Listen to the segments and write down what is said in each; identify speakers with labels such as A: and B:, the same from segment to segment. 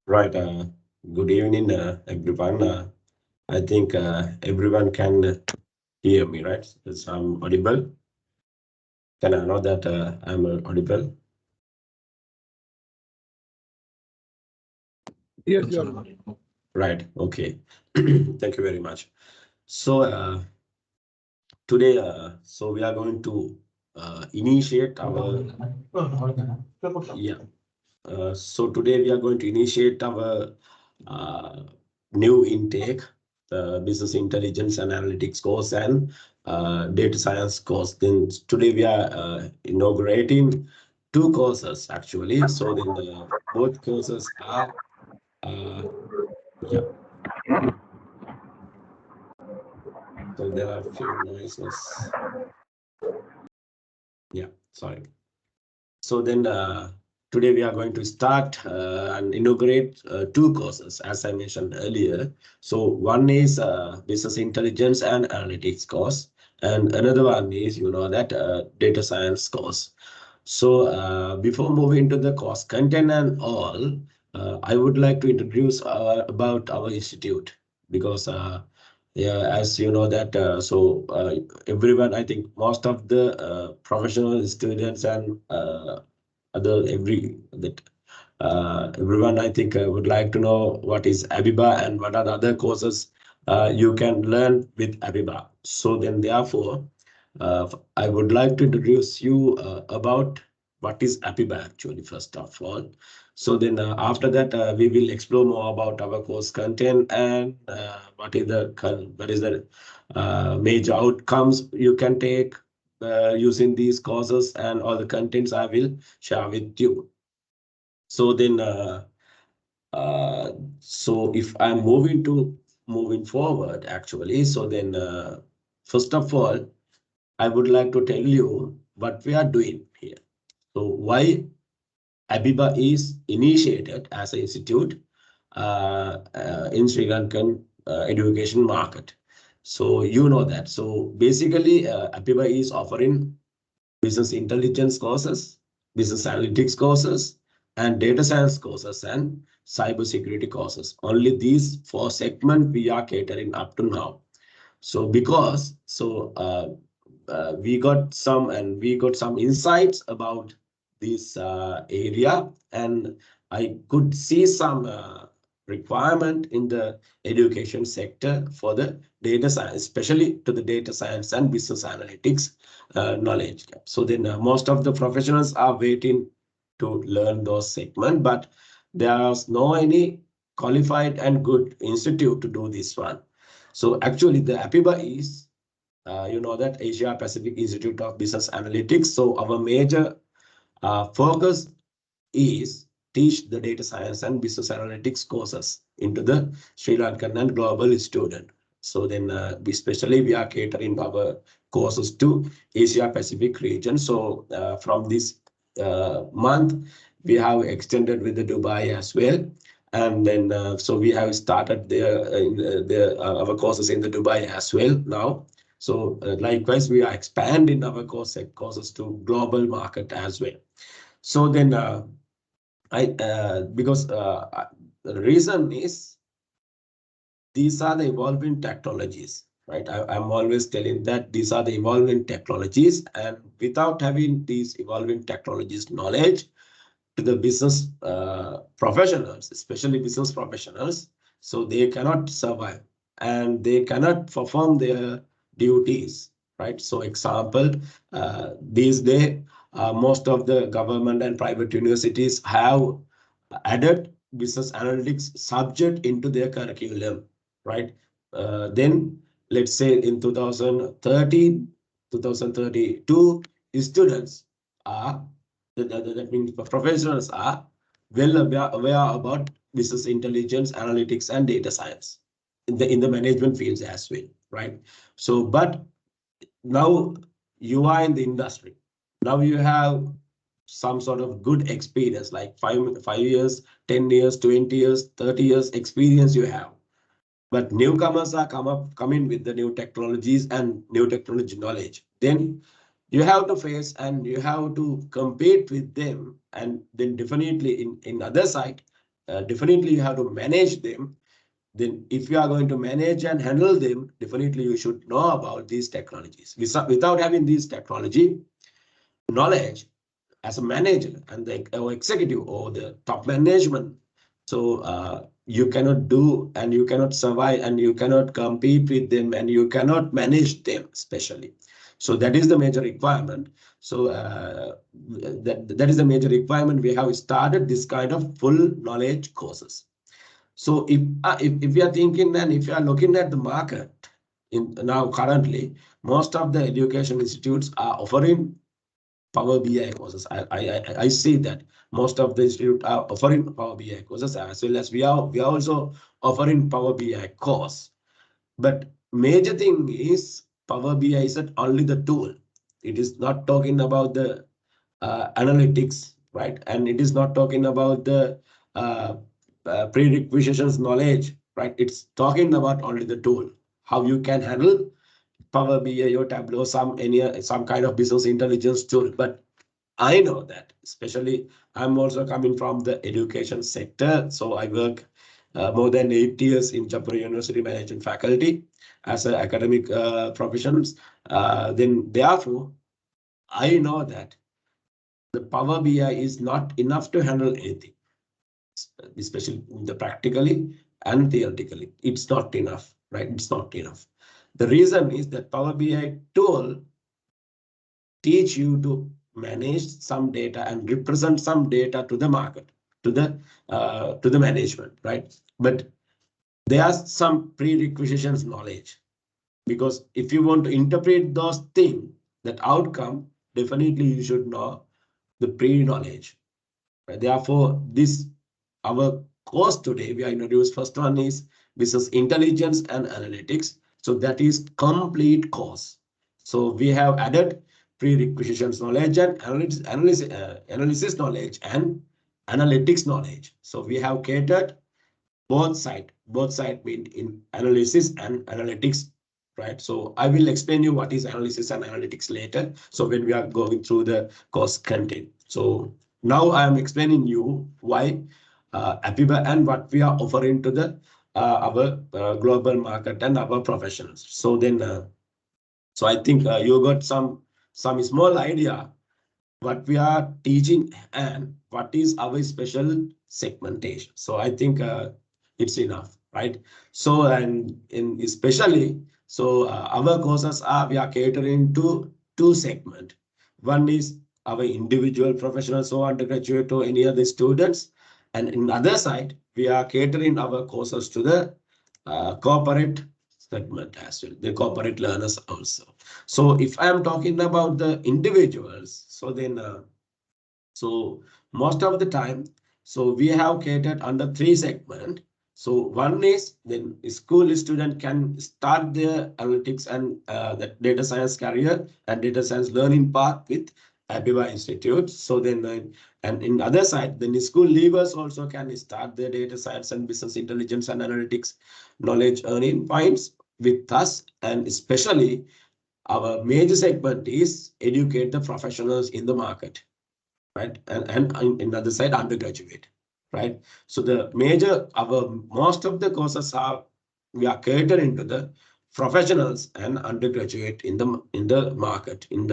A: Right. Good evening, everyone. I think everyone can hear me, right? Yes, I'm audible. Can I know that I'm audible?
B: Yes, you are.
A: Right. Okay. Thank you very much. So today, so we are going to initiate our yeah. So today we are going to initiate our uh, new intake, the business intelligence and analytics course and data science course. Then today we are inaugurating two courses actually. So then both courses are yeah. So there are few noises. Yeah, sorry. So then today we are going to start and inaugurate two courses, as I mentioned earlier. So one is business intelligence and analytics course, and another one is, that data science course. So before moving to the course content and all, I would like to introduce about our institute because yeah, as you know that everyone, I think most of the professional students and other everyone, I think, would like to know what is Abiba and what are the other courses you can learn with Abiba. So then, therefore, I would like to introduce you about what is Abiba actually, first of all. So then, after that, we will explore more about our course content and what is the major outcomes you can take using these courses and all the contents I will share with you. So then, uh, so if I'm moving forward, actually, so then, first of all, I would like to tell you what we are doing here. So why Abiba is initiated as an institute in Sri Lankan education market. So you know that. So basically, Abiba is offering business intelligence courses, business analytics courses, and data science courses and cybersecurity courses. Only these four segments we are catering up to now. So we got some insights about this area, and I could see some requirement in the education sector for the data science, especially to the data science and business analytics knowledge gap. So then most of the professionals are waiting to learn those segments, but there is no any qualified and good institute to do this one. So actually, the APIBA is, that Asia Pacific Institute of Business Analytics. So our major focus is teach the data science and business analytics courses into the Sri Lankan and global student. So then, especially we are catering our courses to Asia Pacific region. So from this month, we have extended with the Dubai as well. And then, so we have started our courses in the Dubai as well now. So likewise, we are expanding our courses to global market as well. So then, because the reason is these are the evolving technologies, right? I'm always telling that these are the evolving technologies, and without having these evolving technologies knowledge, to the business professionals, especially business professionals, so they cannot survive and they cannot perform their duties, right? So example, these days, most of the government and private universities have added business analytics subject into their curriculum, right? Then let's say in 2013, 2032, students are that means professionals are well aware about business intelligence, analytics, and data science in the management fields as well, right? So, but now you are in the industry. Now you have some sort of good experience, like 5 years, 10 years, 20 years, 30 years experience you have. But newcomers are coming with the new technologies and new technology knowledge. Then you have to face and you have to compete with them. And then definitely in other side, definitely you have to manage them. Then if you are going to manage and handle them, definitely you should know about these technologies. Without having these technology knowledge as a manager and the or executive or the top management, so you cannot do and you cannot survive and you cannot compete with them and you cannot manage them especially. So that is the major requirement. So that is the major requirement. We have started this kind of full knowledge courses. So if we are thinking and if you are looking at the market in now currently, most of the education institutes are offering Power BI courses. I see that most of the institute are offering Power BI courses, as well as we are also offering Power BI course. But major thing is Power BI is not only the tool. It is not talking about the analytics, right? And it is not talking about the uh, prerequisitions knowledge, right? It's talking about only the tool, how you can handle Power BI or Tableau, some kind of business intelligence tool. But I know that, especially I'm also coming from the education sector. So I work more than 8 years in Jaipur University Management faculty as an academic professions. Then therefore, I know that the Power BI is not enough to handle anything, especially the practically and theoretically. It's not enough, right? It's not enough. The reason is that Power BI tool teach you to manage some data and represent some data to the market, to the management, right? But there are some prerequisitions knowledge, because if you want to interpret those things, that outcome, definitely you should know the pre-knowledge. Right? Therefore, this our course today we are introduced. First one is business intelligence and analytics. So that is complete course. So we have added prerequisitions knowledge and analysis knowledge and analytics knowledge. So we have catered both side mean in analysis and analytics, right? So I will explain you what is analysis and analytics later, so when we are going through the course content. So now I am explaining you why Apiba and what we are offering to the our global market and our professionals. So then so I think you got some small idea what we are teaching and what is our special segmentation. So I think it's enough, right? So and in especially, so our courses are we are catering to two segment. One is our individual professionals or undergraduate or any other students, and in other side we are catering our courses to the corporate segment as well, the corporate learners also. So if I am talking about the individuals, so then so most of the time, so we have catered under three segment. So one is then school student can start their analytics and the data science career and data science learning path with Abiba Institute. So then and in other side, then school leavers also can start their data science and business intelligence and analytics knowledge earning points with us. And especially our major segment is educate the professionals in the market, right? And in the other side, undergraduate, right? So the major, our most of the courses are we are catering to the professionals and undergraduate in the market, in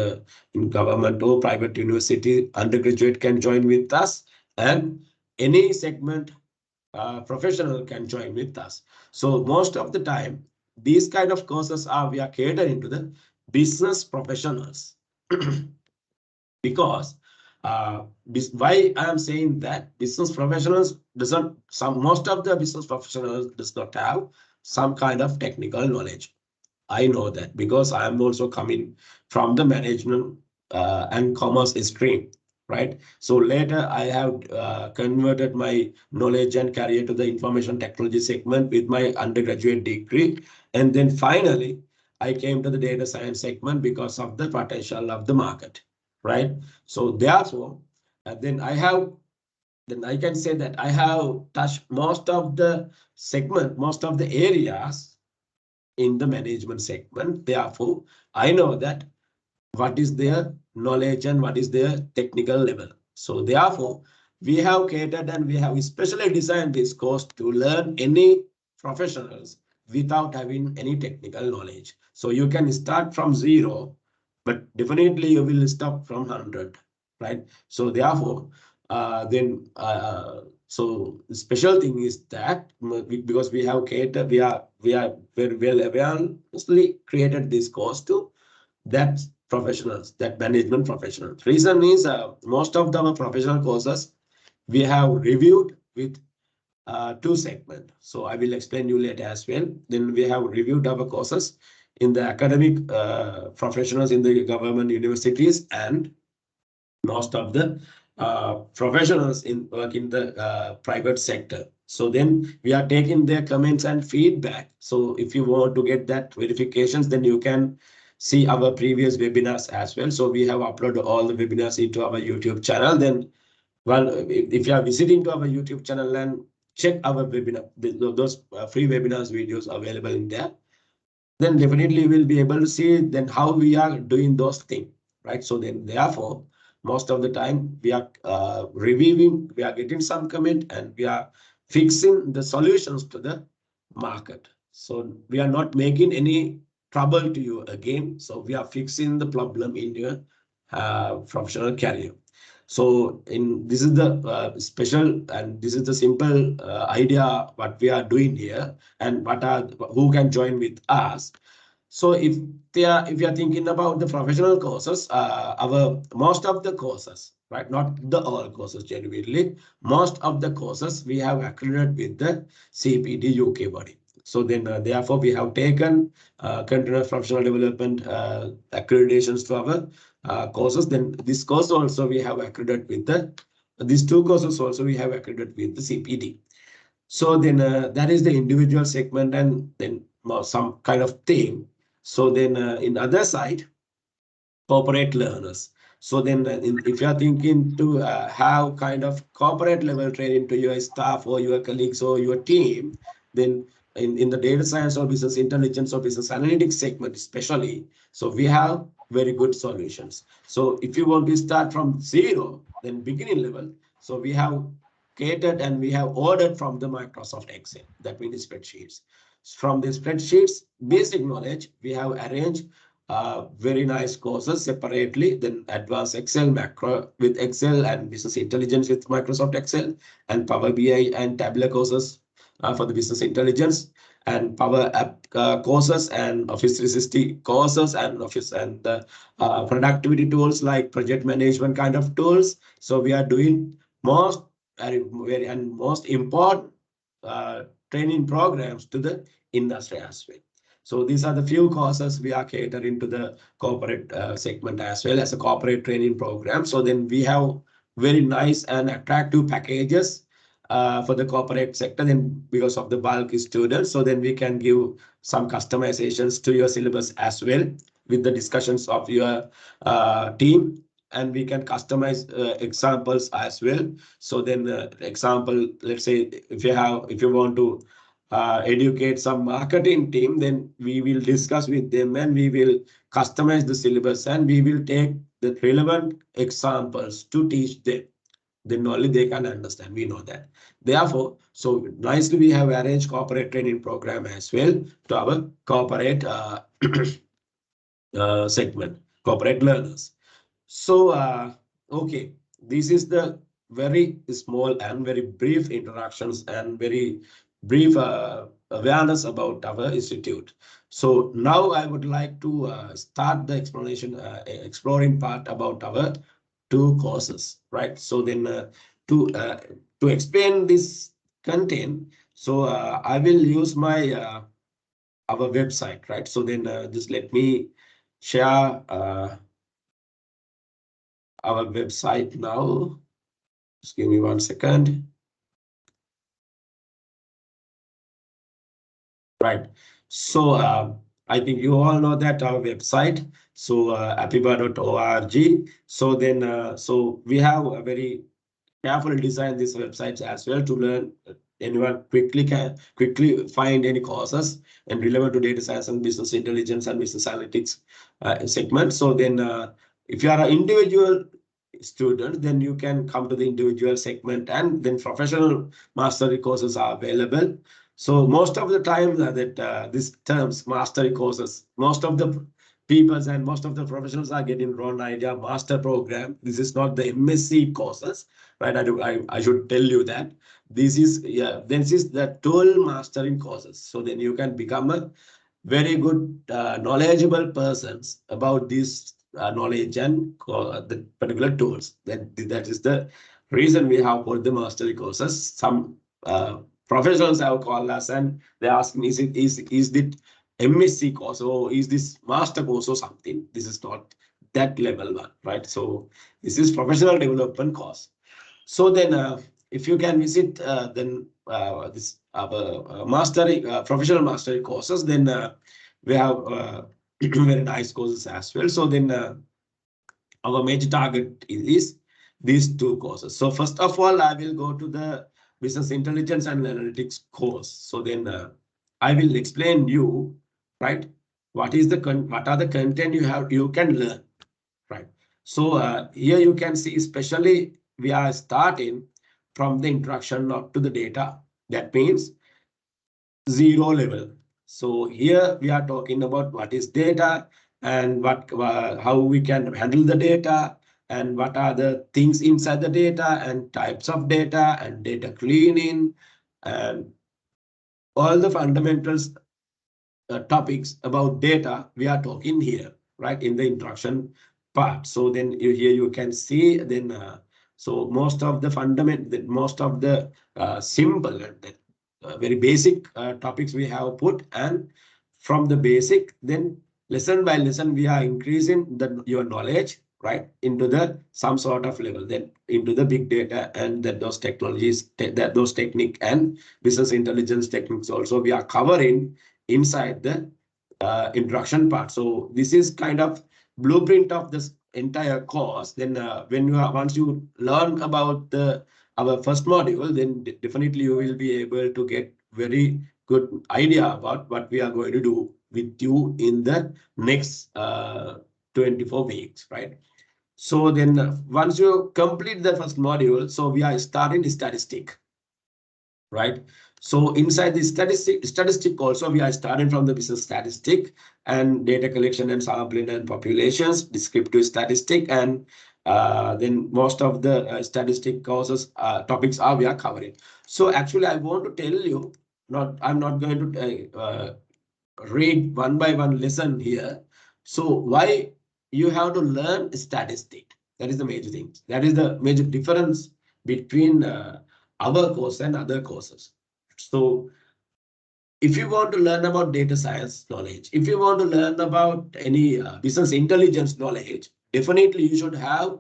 A: government or private university. Undergraduate can join with us, and any segment professional can join with us. So most of the time, these kind of courses are we are catering to the business professionals. Because why I am saying that business professionals doesn't some most of the business professionals does not have some kind of technical knowledge. I know that because I am also coming from the management and commerce stream, right? So later I have converted my knowledge and career to the information technology segment with my undergraduate degree. And then finally, I came to the data science segment because of the potential of the market, right? So therefore, then I can say that I have touched most of the segment, most of the areas in the management segment. Therefore, I know that what is their knowledge and what is their technical level. So therefore, we have catered and we have especially designed this course to learn any professionals without having any technical knowledge. So you can start from zero, but definitely you will stop from 100, right? So therefore, so the special thing is that because we have catered, we are very well awarenessly created this course to that professionals, that management professionals. Reason is most of the professional courses we have reviewed with two segments. So I will explain you later as well. Then we have reviewed our courses in the academic professionals in the government universities and most of the professionals in work in the private sector. So then we are taking their comments and feedback. So if you want to get that verifications, then you can see our previous webinars as well. So we have uploaded all the webinars into our YouTube channel. Then, well, if you are visiting to our YouTube channel and check our webinar, those free webinars videos available in there, then definitely we'll be able to see then how we are doing those things, right? So then therefore, most of the time we are reviewing, we are getting some comment and we are fixing the solutions to the market. So we are not making any trouble to you again. So we are fixing the problem in your professional career. So in this is the special and this is the simple idea what we are doing here and what are who can join with us. So if you are thinking about the professional courses, our most of the courses, right? Not the all courses genuinely, most of the courses we have accredited with the CPD UK body. So then therefore we have taken continuous professional development accreditations to our courses. Then this course also we have accredited with the these two courses also we have accredited with the CPD. So then that is the individual segment and then some kind of theme. So then in other side, corporate learners. So then if you are thinking to have kind of corporate level training to your staff or your colleagues or your team, then in the data science or business intelligence or business analytics segment especially, so we have very good solutions. So if you want to start from zero, then beginning level, so we have catered and we have ordered from the Microsoft Excel, that means spreadsheets. From the spreadsheets, basic knowledge, we have arranged very nice courses separately, then advanced Excel, macro with Excel and business intelligence with Microsoft Excel and Power BI and Tableau courses for the business intelligence and Power App courses and Office 360 courses and Office and productivity tools like project management kind of tools. So we are doing most very and most important training programs to the industry as well. So these are the few courses we are catering to the corporate segment as well as a corporate training program. So then we have very nice and attractive packages for the corporate sector then because of the bulk students. So then we can give some customizations to your syllabus as well with the discussions of your team. And we can customize examples as well. So then example, let's say if you want to educate some marketing team, then we will discuss with them and we will customize the syllabus and we will take the relevant examples to teach them. Then only they can understand. We know that. Therefore, so nicely we have arranged corporate training program as well to our corporate segment, corporate learners. So, okay, this is the very small and very brief introductions and very brief awareness about our institute. So now I would like to start the explanation, exploring part about our two courses, right? So then to explain this content, so I will use my our website, right? So then just let me share our website now. Just give me 1 second. Right. So I think you all know that our website, so apiba.org. So then, so we have a very carefully designed this website as well to learn. Anyone can quickly find any courses and relevant to data science and business intelligence and business analytics segment. So then, if you are an individual students, then you can come to the individual segment, and then professional mastery courses are available. So most of the time that these terms mastery courses, most of the peoples and most of the professionals are getting wrong idea master program. This is not the MSc courses, right? I should tell you that this is, yeah, this is the tool mastering courses. So then you can become a very good knowledgeable persons about this knowledge and the particular tools. That is the reason we have put the mastery courses. Some professionals have called us and they ask me, is it MSc course or is this master course or something? This is not that level one, right? So this is professional development course. So then, if you can visit then this mastery professional mastery courses, then we have very nice courses as well. So then our major target is these two courses. So first of all, I will go to the business intelligence and analytics course. So then I will explain you, right, what are the content you can learn, right? So here you can see, especially we are starting from the introduction to the data. That means zero level. So here we are talking about what is data and how we can handle the data and what are the things inside the data and types of data and data cleaning and all the fundamentals topics about data we are talking here, right, in the introduction part. So then here you can see then so most of the most of the simple and very basic topics we have put, and from the basic, then lesson by lesson we are increasing your knowledge, right, into the some sort of level, then into the big data and that those technologies, that those technique and business intelligence techniques also we are covering inside the introduction part. So this is kind of blueprint of this entire course. Then when you are, once you learn about the our first module, then definitely you will be able to get very good idea about what we are going to do with you in the next 24 weeks, right? So then once you complete the first module, so we are starting statistic, right? So inside the statistic also, we are starting from the business statistic and data collection and sampling and populations, descriptive statistic, and then most of the statistic courses topics are we are covering. So actually, I want to tell you, I'm not going to read one by one lesson here. So why you have to learn statistic? That is the major thing. That is the major difference between our course and other courses. So if you want to learn about data science knowledge, if you want to learn about any business intelligence knowledge, definitely you should have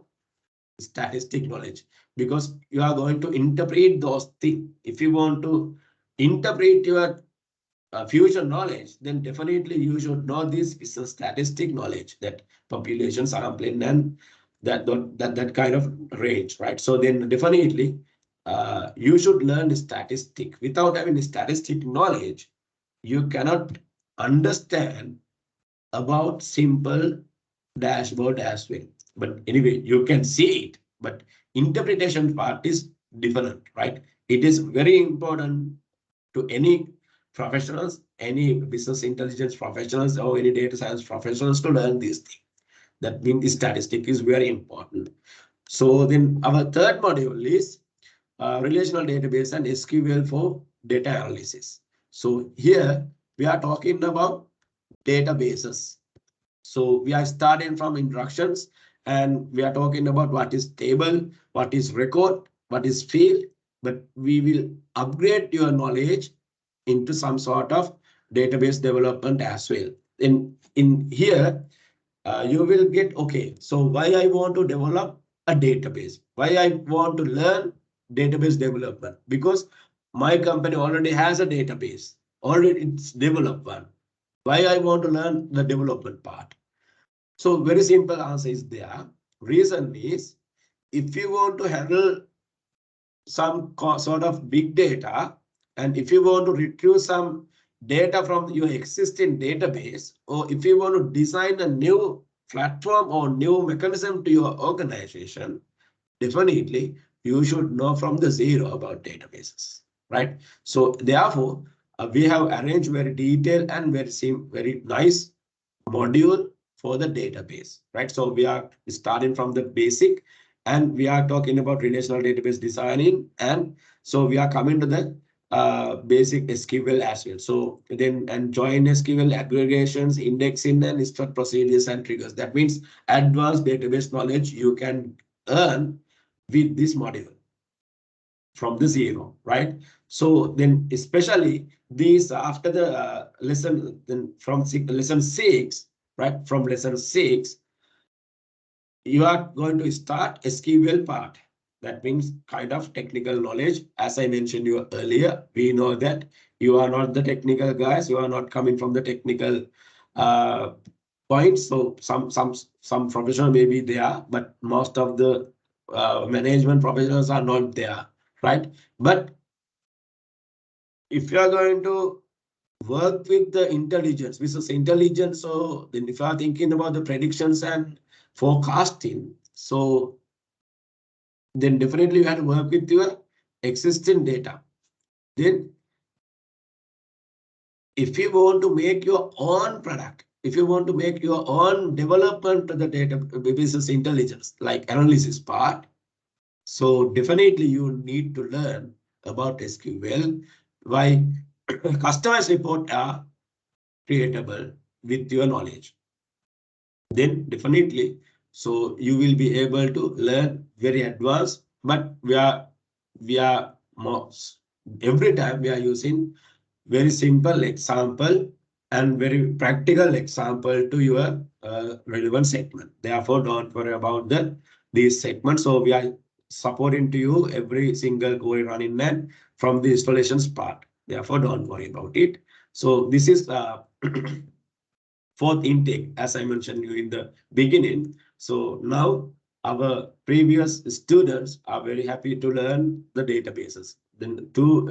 A: statistic knowledge, because you are going to interpret those things. If you want to interpret your future knowledge, then definitely you should know this business statistic knowledge, that population sampling and that kind of range, right? So then definitely you should learn statistic. Without having statistic knowledge, you cannot understand about simple dashboard as well. But anyway, you can see it, but interpretation part is different, right? It is very important to any professionals, any business intelligence professionals, or any data science professionals to learn these things. That means statistic is very important. So then our third module is relational database and SQL for data analysis. So here we are talking about databases. So we are starting from instructions and we are talking about what is table, what is record, what is field, but we will upgrade your knowledge into some sort of database development as well. In here, you will get, okay, so why I want to develop a database, why I want to learn database development, because my company already has a database, already it's developed one. Why I want to learn the development part? So very simple answer is there. Reason is, if you want to handle some sort of big data, and if you want to retrieve some data from your existing database, or if you want to design a new platform or new mechanism to your organization, definitely you should know from the zero about databases, right? So therefore, we have arranged very detailed and very nice module for the database, right? So we are starting from the basic and we are talking about relational database designing. And so we are coming to the basic SQL as well. So then and join SQL aggregations, indexing and stored procedures and triggers. That means advanced database knowledge you can earn with this module from the zero, right? So then especially these after the lesson, then from lesson 6, right? From lesson 6, you are going to start SQL part. That means kind of technical knowledge. As I mentioned you earlier, we know that you are not the technical guys, you are not coming from the technical points. So some professional may be there, but most of the management professionals are not there, right? But if you are going to work with the intelligence, business intelligence, so then if you are thinking about the predictions and forecasting, so then definitely you have to work with your existing data. Then if you want to make your own product, if you want to make your own development to the data business intelligence, like analysis part, so definitely you need to learn about SQL. Why? Customized report are creatable with your knowledge. Then definitely, so you will be able to learn very advanced, but we are most every time we are using very simple example and very practical example to your relevant segment. Therefore, don't worry about these segments. So we are supporting to you every single query running net from the installations part. Therefore, don't worry about it. So this is fourth intake, as I mentioned you in the beginning. So now our previous students are very happy to learn the databases. Then two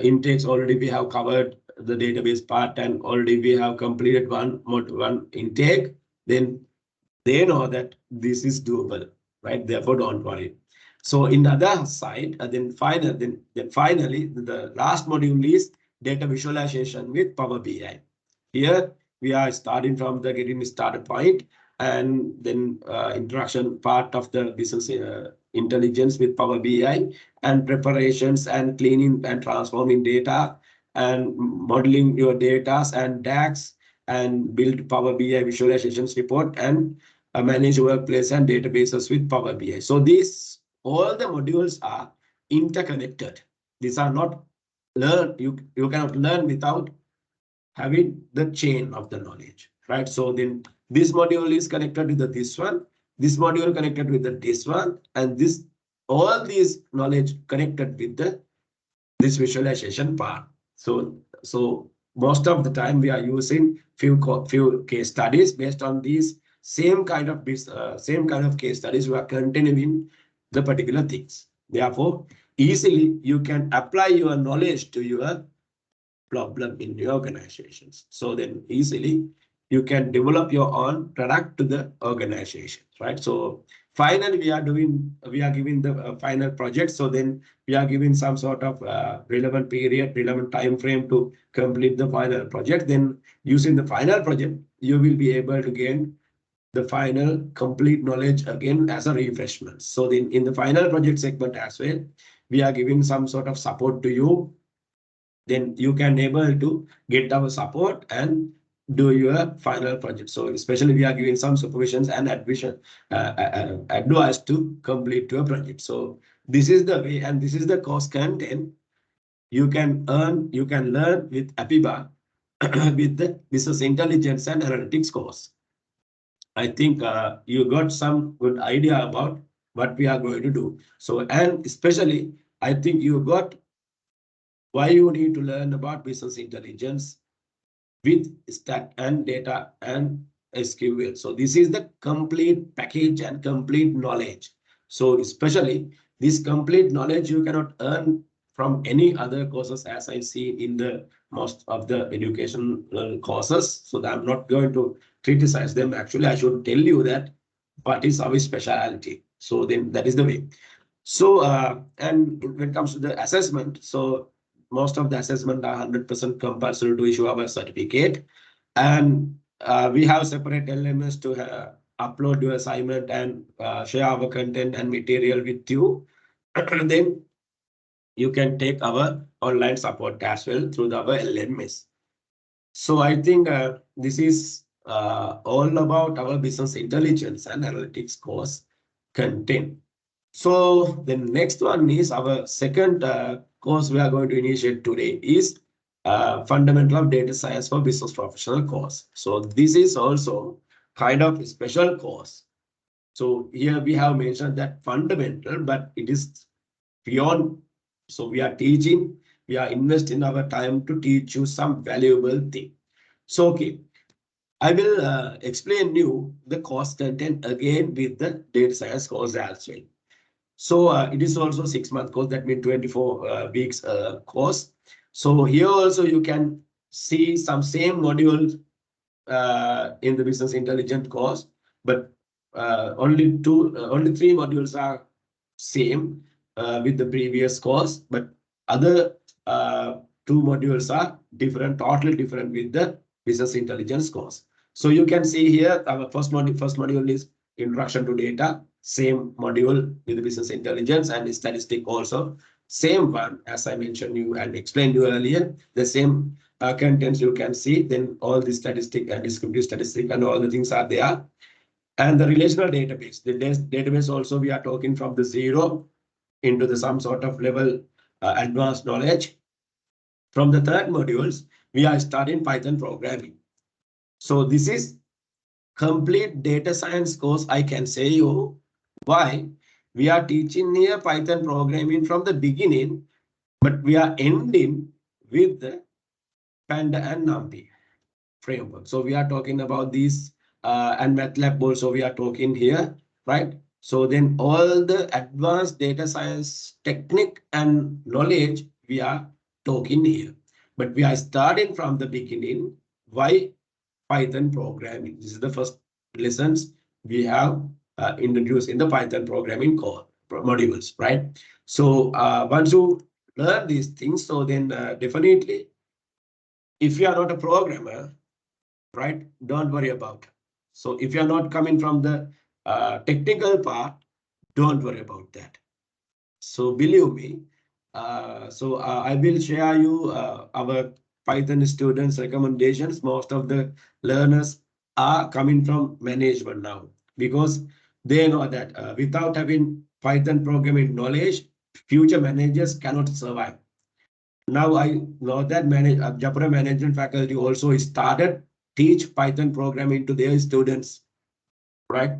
A: intakes already we have covered the database part and already we have completed one intake. Then they know that this is doable, right? Therefore, don't worry. So in the other side, then finally, the last module is data visualization with Power BI. Here we are starting from the getting started point and then introduction part of the business intelligence with Power BI and preparations and cleaning and transforming data and modeling your data and DAX and build Power BI visualizations report and manage workplace and databases with Power BI. So these all the modules are interconnected. These are not you cannot learn without having the chain of the knowledge, right? So then this module is connected with this module connected with this one, and this all these knowledge connected with this visualization part. So most of the time we are using few case studies based on these same kind of case studies. We are continuing the particular things. Therefore, easily you can apply your knowledge to your problem in your organizations. So then easily you can develop your own product to the organization, right? So finally we are giving the final project. So then we are giving some sort of relevant period, relevant time frame to complete the final project. Then using the final project, you will be able to gain the final complete knowledge again as a refreshment. So then in the final project segment as well, we are giving some sort of support to you. Then you can able to get our support and do your final project. So especially we are giving some supervisions and advice to complete your project. So this is the way and this is the course content you can learn with APIBA with the business intelligence and analytics course. I think you got some good idea about what we are going to do. So and especially I think you got why you need to learn about business intelligence with stat and data and SQL. So this is the complete package and complete knowledge. So especially this complete knowledge you cannot earn from any other courses as I see in the most of the educational courses. So that I'm not going to criticize them. Actually, I should tell you that what is our specialty. So then that is the way. So and when it comes to the assessment, so most of the assessment are 100% compulsory to issue our certificate, and we have separate elements to upload your assignment and share our content and material with you. Then you can take our online support as well through our LMS. So I think this is all about our business intelligence and analytics course content. So the next one is our second course we are going to initiate today is Fundamental of Data Science for Business Professional course. So this is also kind of a special course. So here we have mentioned that fundamental, but it is beyond. So we are teaching, we are investing our time to teach you some valuable thing. So, okay, I will explain you the course content again with the data science course as well. So it is also 6-month course, that means 24 weeks course. So here also you can see some same modules in the business intelligence course, but only 3 modules are same with the previous course, but other 2 modules are different, totally different with the business intelligence course. So you can see here our first module is introduction to data, same module with the business intelligence, and statistic also same one as I mentioned you and explained you earlier, the same contents you can see. Then all the statistic and descriptive statistic and all the things are there. And the relational database, the database also we are talking from the zero into the some sort of level advanced knowledge. From the third modules, we are starting Python programming. So this is complete data science course. I can say you why we are teaching here Python programming from the beginning, but we are ending with the Panda and NumPy framework. So we are talking about these and MATLAB also we are talking here, right? So then all the advanced data science technique and knowledge we are talking here. But we are starting from the beginning. Why Python programming? This is the first lessons we have introduced in the Python programming core modules, right? So once you learn these things, so then definitely, if you are not a programmer, right, don't worry about it. So if you're not coming from the technical part, don't worry about that. So believe me, I will share you our Python students recommendations. Most of the learners are coming from management now because they know that without having Python programming knowledge, future managers cannot survive. Now I know that Japura management faculty also started teach Python programming to their students, right?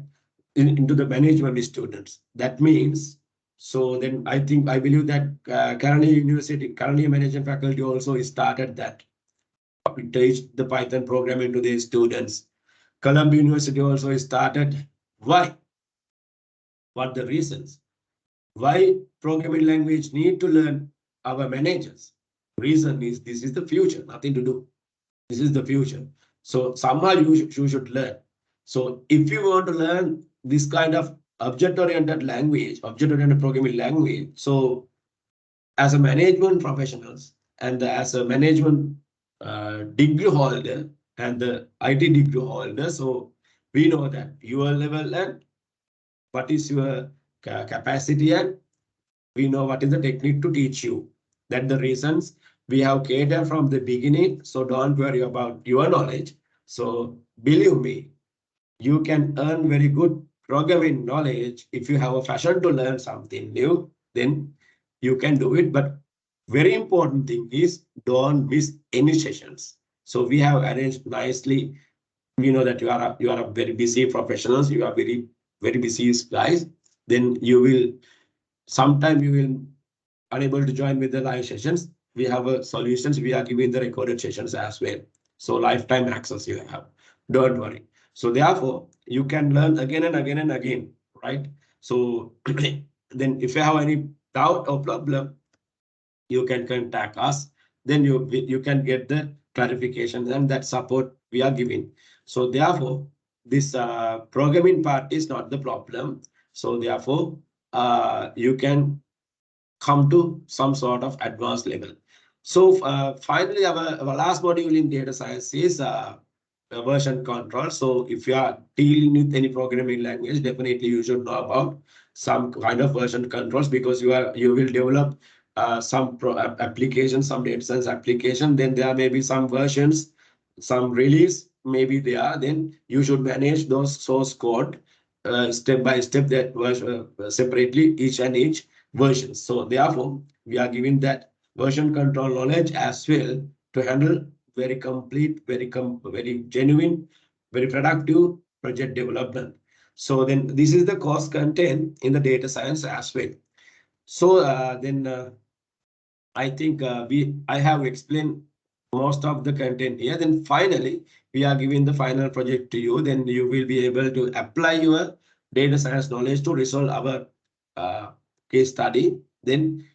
A: Into the management students. That means, so then I believe that Karani University, Karani management faculty also started that, teach the Python programming to their students. Columbia University also started. Why? What the reasons? Why programming language need to learn our managers? Reason is this is the future, nothing to do. This is the future. So somehow you should learn. So if you want to learn this kind of object-oriented language, object-oriented programming language, so as a management professionals and as a management degree holder and the IT degree holder, so we know that your level and what is your capacity and we know what is the technique to teach you. That the reasons we have catered from the beginning. So don't worry about your knowledge. So believe me, you can earn very good programming knowledge. If you have a passion to learn something new, then you can do it. But very important thing is don't miss any sessions. So we have arranged nicely. We know that you are a very busy professionals. You are very busy guys. Then you will sometime you will unable to join with the live sessions. We have a solutions. We are giving the recorded sessions as well. So lifetime access you have. Don't worry. So therefore, you can learn again and again and again, right? So then if you have any doubt or problem, you can contact us. Then you can get the clarification and that support we are giving. So therefore, this programming part is not the problem. So therefore, you can come to some sort of advanced level. So finally, our last module in data science is version control. So if you are dealing with any programming language, definitely you should know about some kind of version controls, because you will develop some application, some data science application. Then there may be some versions, some release maybe there. Then you should manage those source code step by step, that version separately, each and each versions. So therefore, we are giving that version control knowledge as well to handle very complete, very genuine, very productive project development. So then this is the course content in the data science as well. So then I think I have explained most of the content here. Then finally, we are giving the final project to you. Then you will be able to apply your data science knowledge to resolve our case study. Then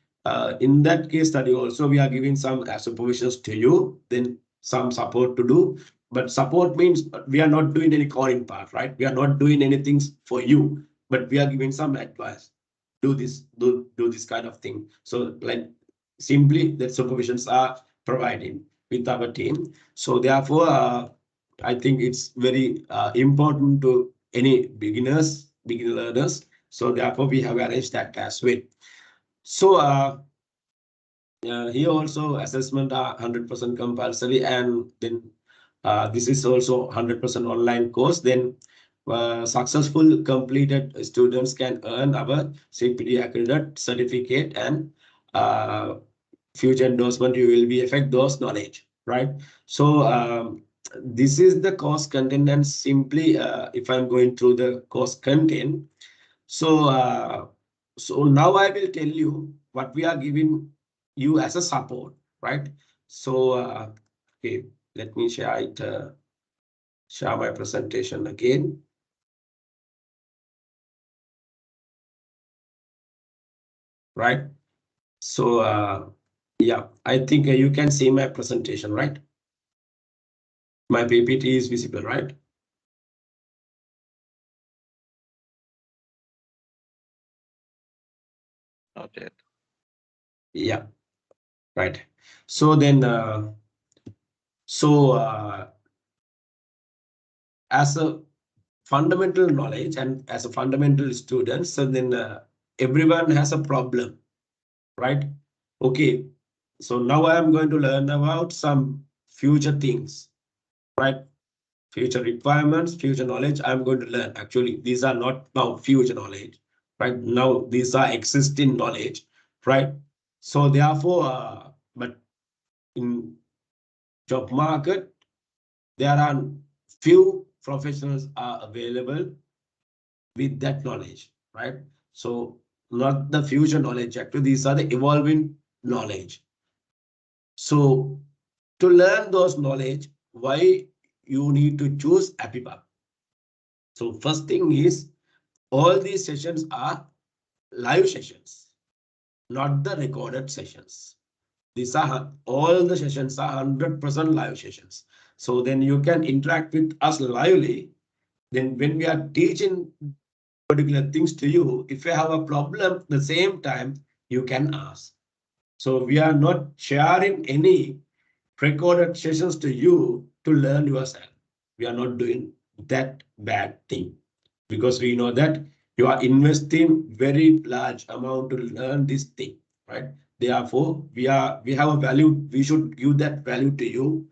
A: in that case study also, we are giving some supervisions to you, then some support to do. But support means we are not doing any coding part, right? We are not doing anything for you, but we are giving some advice. Do this, do this kind of thing. So like simply that supervisions are provided with our team. So therefore, I think it's very important to any beginner learners. So therefore, we have arranged that as well. So here also assessment are 100% compulsory, and then this is also 100% online course. Then successful completed students can earn our CPD accredited certificate, and future endorsement you will be affect those knowledge, right? So this is the course content, and simply if I'm going through the course content, so so now I will tell you what we are giving you as a support, right? So okay, let me share it, share my presentation again. Right. So yeah, I think you can see my presentation, right? My PPT is visible, right?
B: Okay.
A: Yeah, right. So then, so as a fundamental knowledge and as a fundamental student, so then everyone has a problem, right? Okay, so now I am going to learn about some future things, right? Future requirements, future knowledge I'm going to learn. Actually, these are not now future knowledge, right? Now these are existing knowledge, right? So therefore, but in job market, there are few professionals are available with that knowledge, right? So not the future knowledge, actually, these are the evolving knowledge. So to learn those knowledge, why you need to choose APIPA? So first thing is, all these sessions are live sessions, not the recorded sessions. These are all the sessions are 100% live sessions. So then you can interact with us lively. Then when we are teaching particular things to you, if you have a problem at the same time, you can ask. So we are not sharing any recorded sessions to you to learn yourself. We are not doing that bad thing, because we know that you are investing very large amount to learn this thing, right? Therefore, we have a value. We should give that value to you,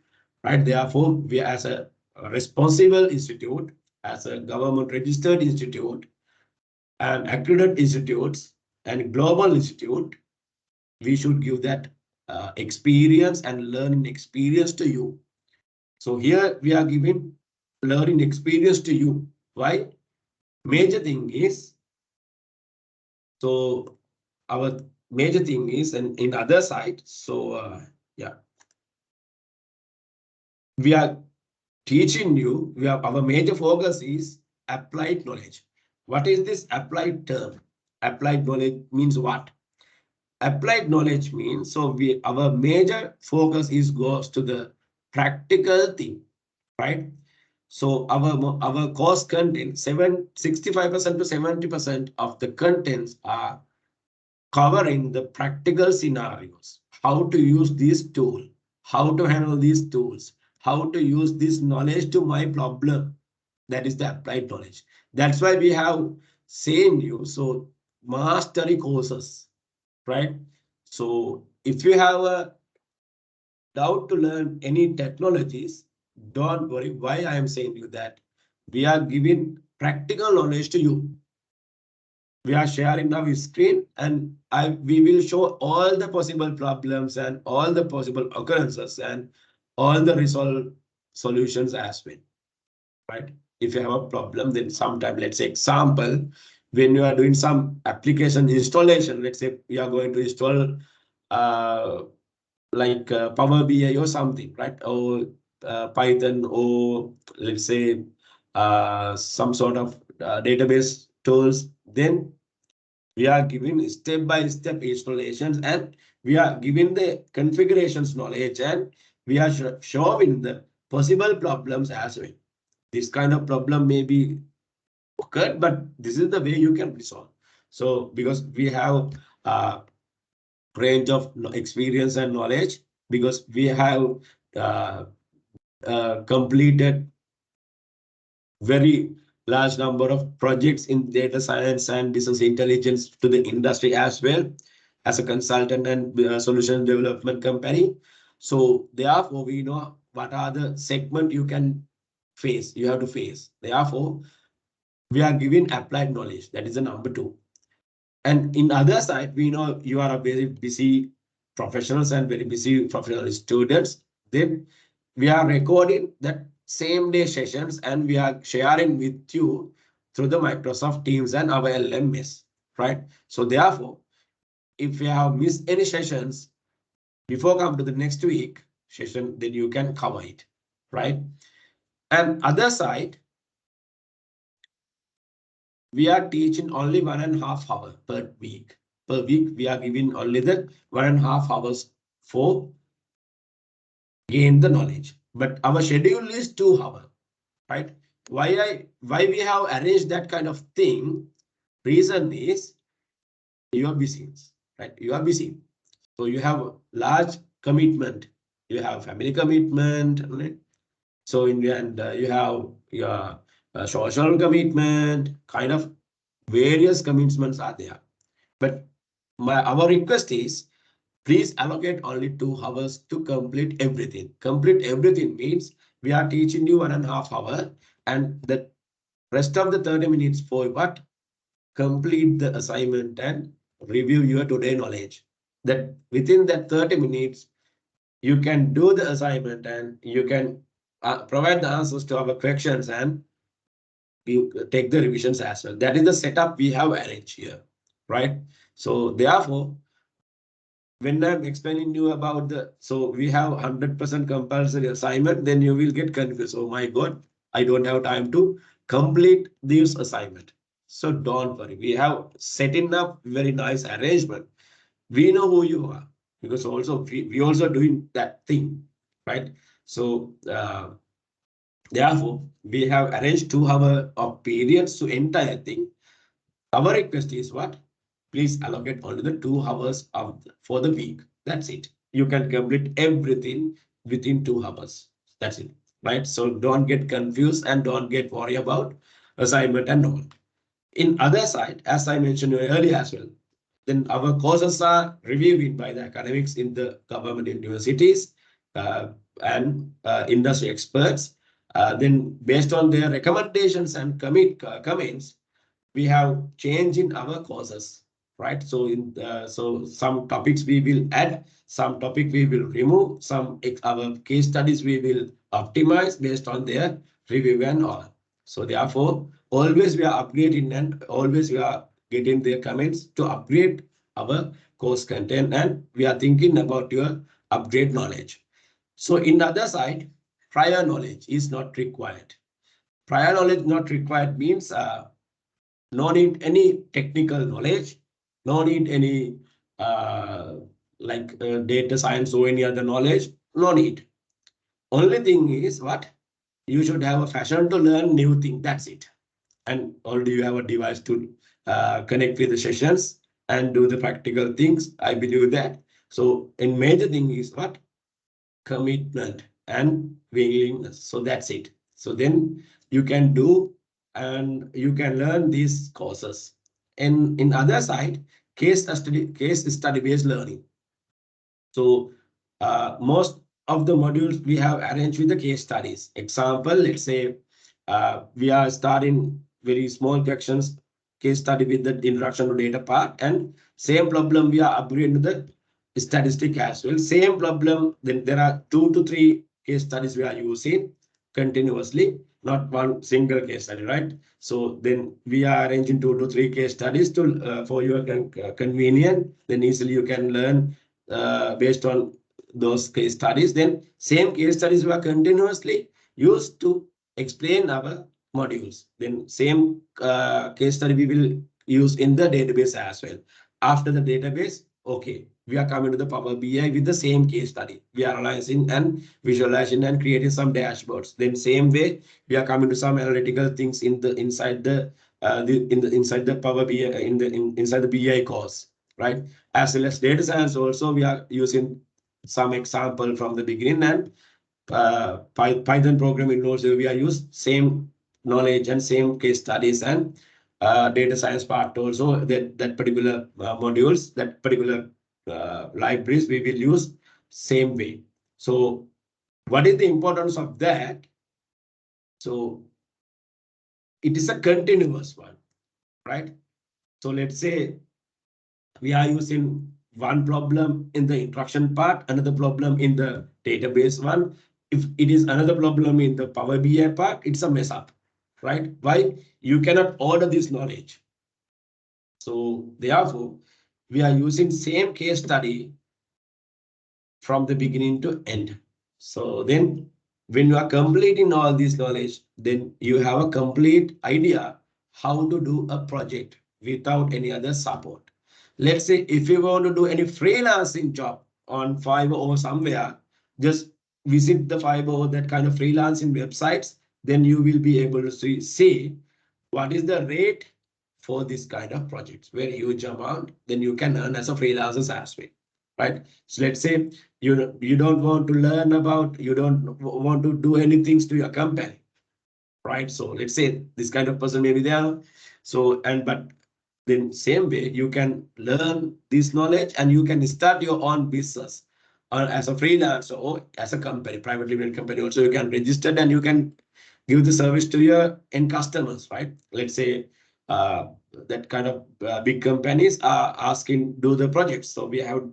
A: right? Therefore, we as a responsible institute, as a government registered institute, and accredited institutes, and global institute, we should give that experience and learning experience to you. So here we are giving learning experience to you. Why? Major thing is, so our major thing is, and in other side, so yeah, we are teaching you, our major focus is applied knowledge. What is this applied term? Applied knowledge means what? applied knowledge means, so our major focus goes to the practical thing, right? So our course content, 65% to 70% of the contents are covering the practical scenarios, how to use this tool, how to handle these tools, how to use this knowledge to my problem. That is the applied knowledge. That's why we have seen you. So mastery courses, right? So if you have a doubt to learn any technologies, don't worry. Why I am saying you that? We are giving practical knowledge to you. We are sharing our screen, and we will show all the possible problems and all the possible occurrences and all the resolve solutions as well, right? If you have a problem, then sometime, let's say example, when you are doing some application installation, let's say you are going to install uh, like Power BI or something, right? Or Python, or let's say some sort of database tools, then we are giving step-by-step installations, and we are giving the configurations knowledge, and we are showing the possible problems as well. This kind of problem may be occurred, but this is the way you can resolve. So because we have a range of experience and knowledge, because we have uh, completed very large number of projects in data science and business intelligence to the industry as well as a consultant and solution development company. So therefore, we know what are the segment you can face, you have to face. Therefore, we are giving applied knowledge. That is the number two. And in other side, we know you are a very busy professionals and very busy professional students. Then we are recording that same day sessions, and we are sharing with you through the Microsoft Teams and our LMS, right? So therefore, if you have missed any sessions before come to the next week session, then you can cover it, right? And other side, we are teaching only 1.5 hours per week. Per week, we are giving only the 1.5 hours for gain the knowledge. But our schedule is 2 hours, right? Why we have arranged that kind of thing? Reason is you are busy, right? You are busy. So you have large commitment. You have family commitment, right? So in the end, you have your social commitment, kind of various commitments are there. But our request is, please allocate only 2 hours to complete everything. Complete everything means we are teaching you 1.5 hours, and the rest of the 30 minutes for what? Complete the assignment and review your today knowledge. That within that 30 minutes, you can do the assignment and you can provide the answers to our questions, and you take the revisions as well. That is the setup we have arranged here, right? So therefore, when I'm explaining you about so we have 100% compulsory assignment, then you will get confused. Oh my God, I don't have time to complete this assignment. So don't worry, we have setting up very nice arrangement. We know who you are, because also we also doing that thing, right? So therefore, we have arranged 2 hours of periods to entire thing. Our request is what? Please allocate only the 2 hours for the week. That's it. You can complete everything within 2 hours. That's it, right? So don't get confused and don't get worried about assignment and all. In other side, as I mentioned earlier as well, then our courses are reviewed by the academics in the government universities and industry experts. Then based on their recommendations and comments, we have change in our courses, right? So so some topics we will add, some topic we will remove, some our case studies we will optimize based on their review and all. So therefore, always we are upgrading, and always we are getting their comments to upgrade our course content, and we are thinking about your upgrade knowledge. So in the other side, prior knowledge is not required. Prior knowledge not required means no need any technical knowledge, no need any data science or any other knowledge. No need. Only thing is what you should have a passion to learn new thing. That's it. And already you have a device to connect with the sessions and do the practical things. I believe that. So, in major thing is what commitment and willingness. So that's it. So then you can do and you can learn these courses. And in other side, case study based learning. So most of the modules we have arranged with the case studies. Example, let's say we are starting very small sections case study with the introduction to data part, and same problem we are upgrading to the statistic as well. Same problem, then there are 2 to 3 case studies we are using continuously, not one single case study, right? So then we are arranging 2 to 3 case studies to for your convenience. Then easily you can learn based on those case studies. Then same case studies were continuously used to explain our modules. Then same case study we will use in the database as well. After the database, okay, we are coming to the Power BI with the same case study. We are analyzing and visualizing and creating some dashboards. Then same way, we are coming to some analytical things in the inside the inside the Power BI inside the BI course, right? As well as data science also, we are using some example from the beginning, and Python programming also we are used same knowledge and same case studies, and data science part also, that particular modules, that particular libraries we will use same way. So what is the importance of that? So it is a continuous one, right? So let's say we are using one problem in the instruction part, another problem in the database one. If it is another problem in the Power BI part, it's a mess up, right? Why? You cannot order this knowledge. So therefore, we are using same case study from the beginning to end. So then when you are completing all this knowledge, then you have a complete idea how to do a project without any other support. Let's say if you want to do any freelancing job on Fiverr or somewhere, just visit the Fiverr or that kind of freelancing websites, then you will be able to see what is the rate for this kind of projects. Very huge amount, then you can earn as a freelancer as well, right? So let's say you don't want to learn about, you don't want to do anything to your company, right? So let's say this kind of person may be there. So but then same way you can learn this knowledge and you can start your own business, or as a freelancer or as a company, private limited company also. You can register and you can give the service to your end customers, right? Let's say that kind of big companies are asking do the projects, so we have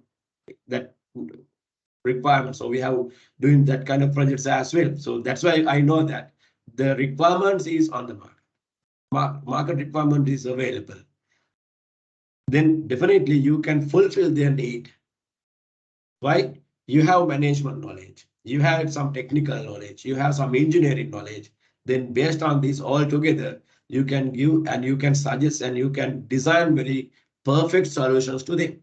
A: that requirement. So we have doing that kind of projects as well. So that's why I know that the requirements is on the market. Market requirement is available. Then definitely you can fulfill their need. Why? You have management knowledge, you have some technical knowledge, you have some engineering knowledge. Then based on this all together, you can give and you can suggest and you can design very perfect solutions to them.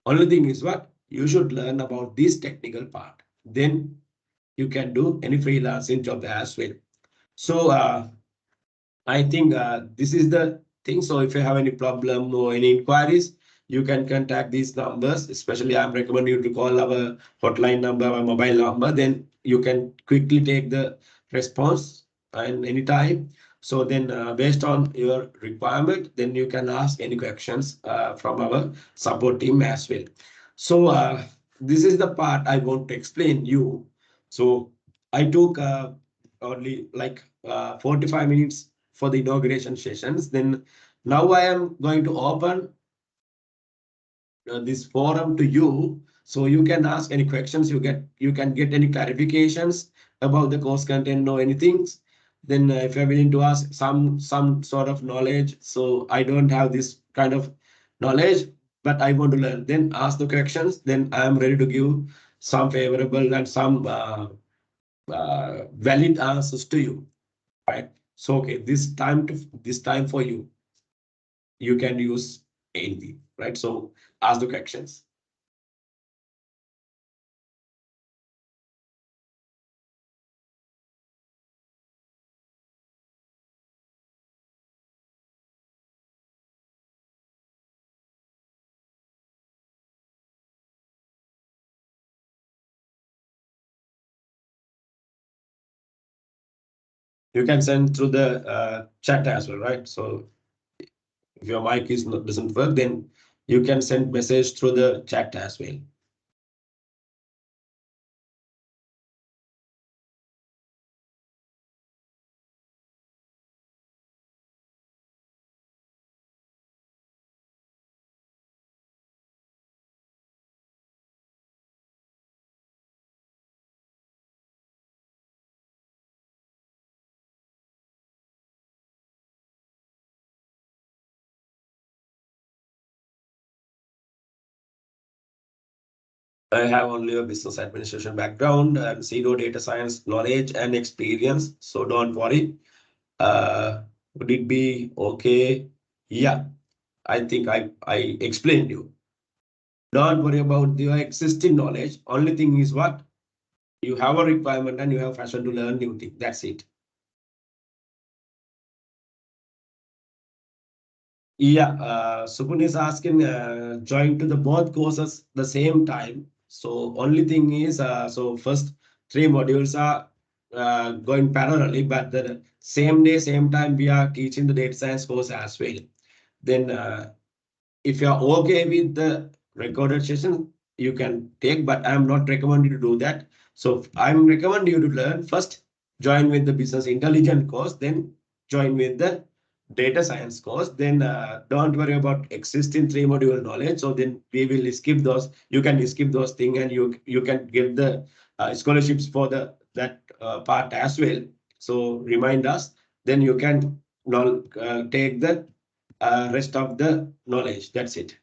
A: Only thing is what? You should learn about this technical part. Then you can do any freelancing job as well. So I think this is the thing. So if you have any problem or any inquiries, you can contact these numbers. Especially I'm recommending you to call our hotline number, our mobile number. Then you can quickly take the response and anytime. So then based on your requirement, then you can ask any questions from our support team as well. So this is the part I want to explain you. So I took only like 45 minutes for the inauguration sessions. Then now I am going to open this forum to you, so you can ask any questions, you can get any clarifications about the course content or anything. Then if you're willing to ask some sort of knowledge, so I don't have this kind of knowledge, but I want to learn, then ask the questions. Then I am ready to give some favorable and some valid answers to you, right? So okay, this time for you, you can use anything. right? So ask the questions. You can send through the chat as well, right? So if your mic is not doesn't work, then you can send message through the chat as well. I have only a business administration background and zero data science knowledge and experience. So don't worry. Would it be okay? Yeah, I think I explained you. Don't worry about your existing knowledge. Only thing is what you have a requirement and you have passion to learn new thing. That's it. Yeah, Supun is asking join to the both courses the same time. So only thing is, so first three modules are going parallelly, but the same day, same time we are teaching the data science course as well. Then if you are okay with the recorded session, you can take, but I'm not recommending you to do that. So I'm recommending you to learn first, join with the business intelligence course, then join with the data science course. Then don't worry about existing three module knowledge. So then we will skip those. You can skip those things and you can get the scholarships for the that part as well. So remind us. Then you can take the rest of the knowledge. That's it.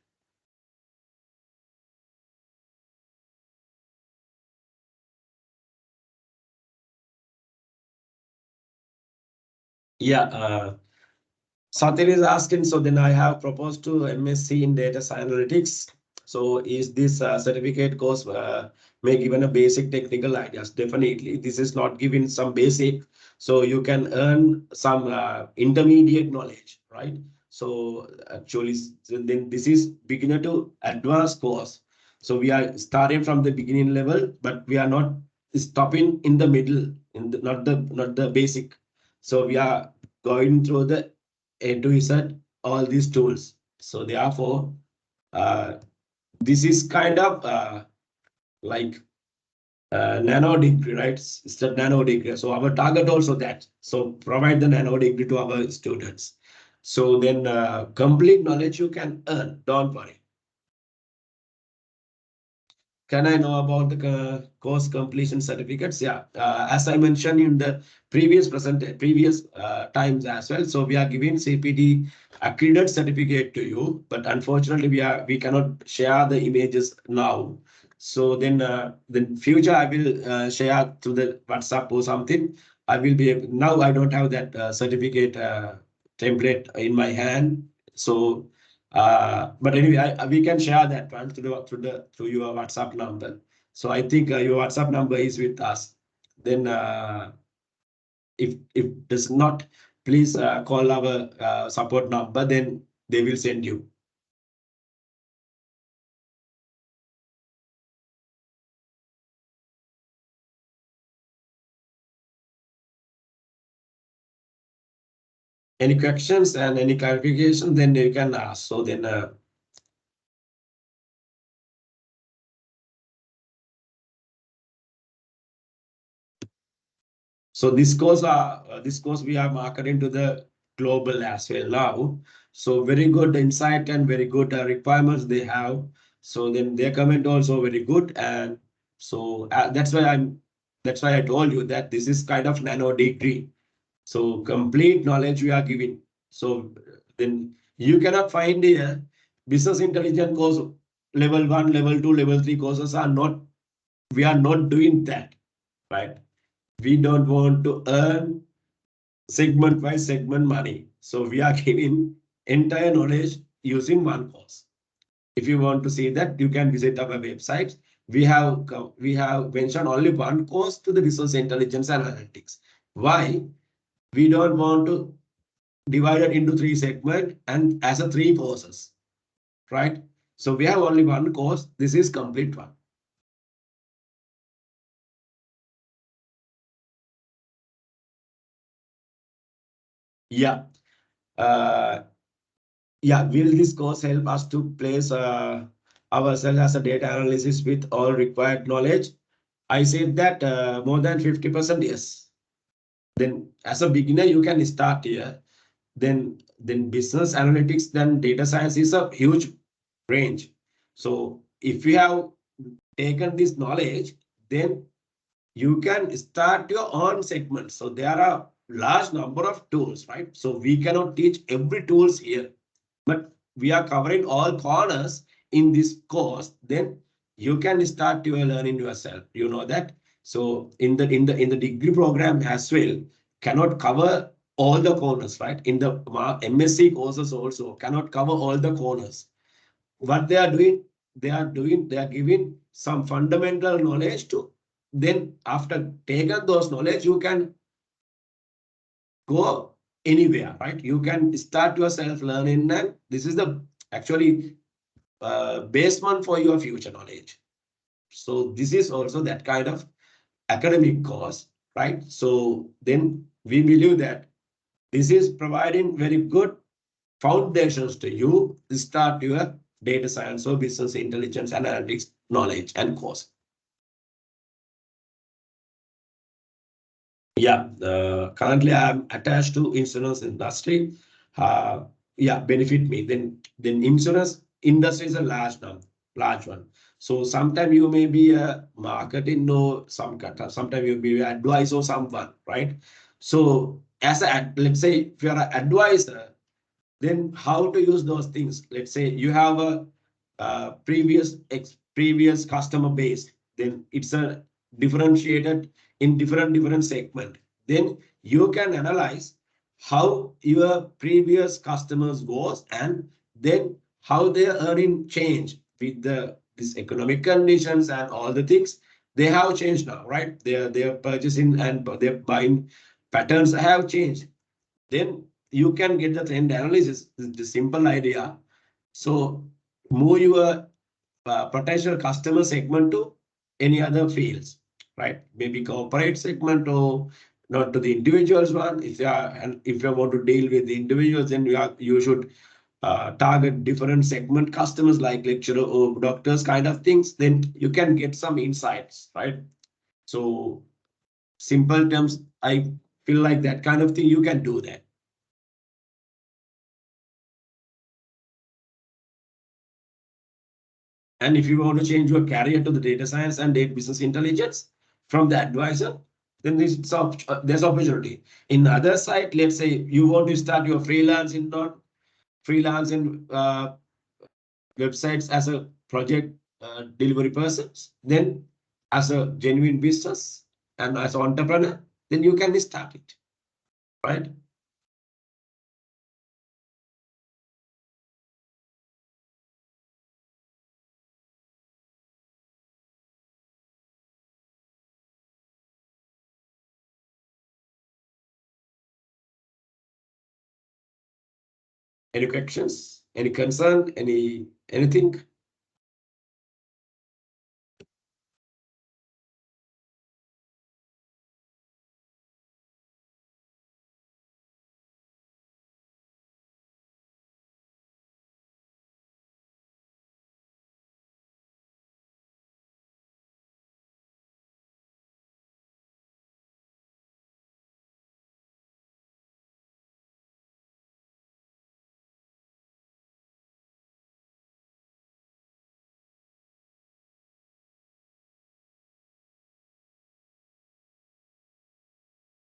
A: Yeah, Satir is asking, so then I have proposed to MSc in data science analytics. So is this certificate course may given a basic technical ideas? Definitely, this is not giving some basic, so you can earn some intermediate knowledge, right? So actually, then this is beginner to advanced course. So we are starting from the beginning level, but we are not stopping in the middle, in the not the basic. So we are going through the A to Z, all these tools. So therefore, uh, this is kind of like nano degree, right? It's the nano degree. So our target also that. So provide the nano degree to our students. So then complete knowledge you can earn. Don't worry. Can I know about the course completion certificates? Yeah, as I mentioned in the previous times as well. So we are giving CPD accredited certificate to you, but unfortunately we cannot share the images now. So then future I will share to the WhatsApp or something. I will be now I don't have that certificate template in my hand. So but anyway, we can share that one through your WhatsApp number. So I think your WhatsApp number is with us. Then if does not, please call our support number. Then they will send you. Any questions and any clarification, then you can ask. So then so this course we are marketing to the global as well now. So very good insight and very good requirements they have. So then their comment also very good, and so that's why I told you that this is kind of nano degree. So complete knowledge we are giving. So then you cannot find a business intelligence course level one, level two, level three courses are not. We are not doing that, right? We don't want to earn segment by segment money. So we are giving entire knowledge using one course. If you want to see that, you can visit our website. We have mentioned only one course to the business intelligence and analytics. Why? We don't want to divide it into three segments and as a three courses, right? So we have only one course. This is complete one. Yeah. Uh, yeah. Will this course help us to place ourselves as a data analysis with all required knowledge? I said that more than 50% yes. Then as a beginner, you can start here. Then business analytics, then data science is a huge range. So if you have taken this knowledge, then you can start your own segment. So there are large number of tools, right? So we cannot teach every tools here, but we are covering all corners in this course. Then you can start your learning yourself. You know that. So in the degree program as well, cannot cover all the corners, right? In the MSc courses also cannot cover all the corners. What they are giving some fundamental knowledge to. Then after taking those knowledge, you can go anywhere, right? You can start yourself learning, and this is the actually basement for your future knowledge. So this is also that kind of academic course, right? So then we believe that this is providing very good foundations to you start your data science or business intelligence analytics knowledge and course. Yeah, currently I'm attached to insurance industry. Yeah, benefit me. Then insurance industry is a large one. So sometimes you may be a marketing or sometimes you be an advisor or someone, right? So as a let's say if you're an advisor, then how to use those things. Let's say you have a previous customer base, then it's a differentiated in different segment. Then you can analyze how your previous customers was, and then how their earning change with the this economic conditions and all the things. They have changed now, right? Their purchasing and their buying patterns have changed. Then you can get the trend analysis, the simple idea. So move your potential customer segment to any other fields, right? Maybe corporate segment or not to the individuals one. If you are, and if you want to deal with the individuals, then you should target different segment customers like lecturer or doctors kind of things. Then you can get some insights, right? So simple terms, I feel like that kind of thing you can do that. And if you want to change your career to the data science and data business intelligence from the advisor, then there's opportunity. In the other side, let's say you want to start your freelancing, not freelancing websites as a project delivery person, then as a genuine business and as an entrepreneur, then you can start it, right? Any questions? Any concern? Anything?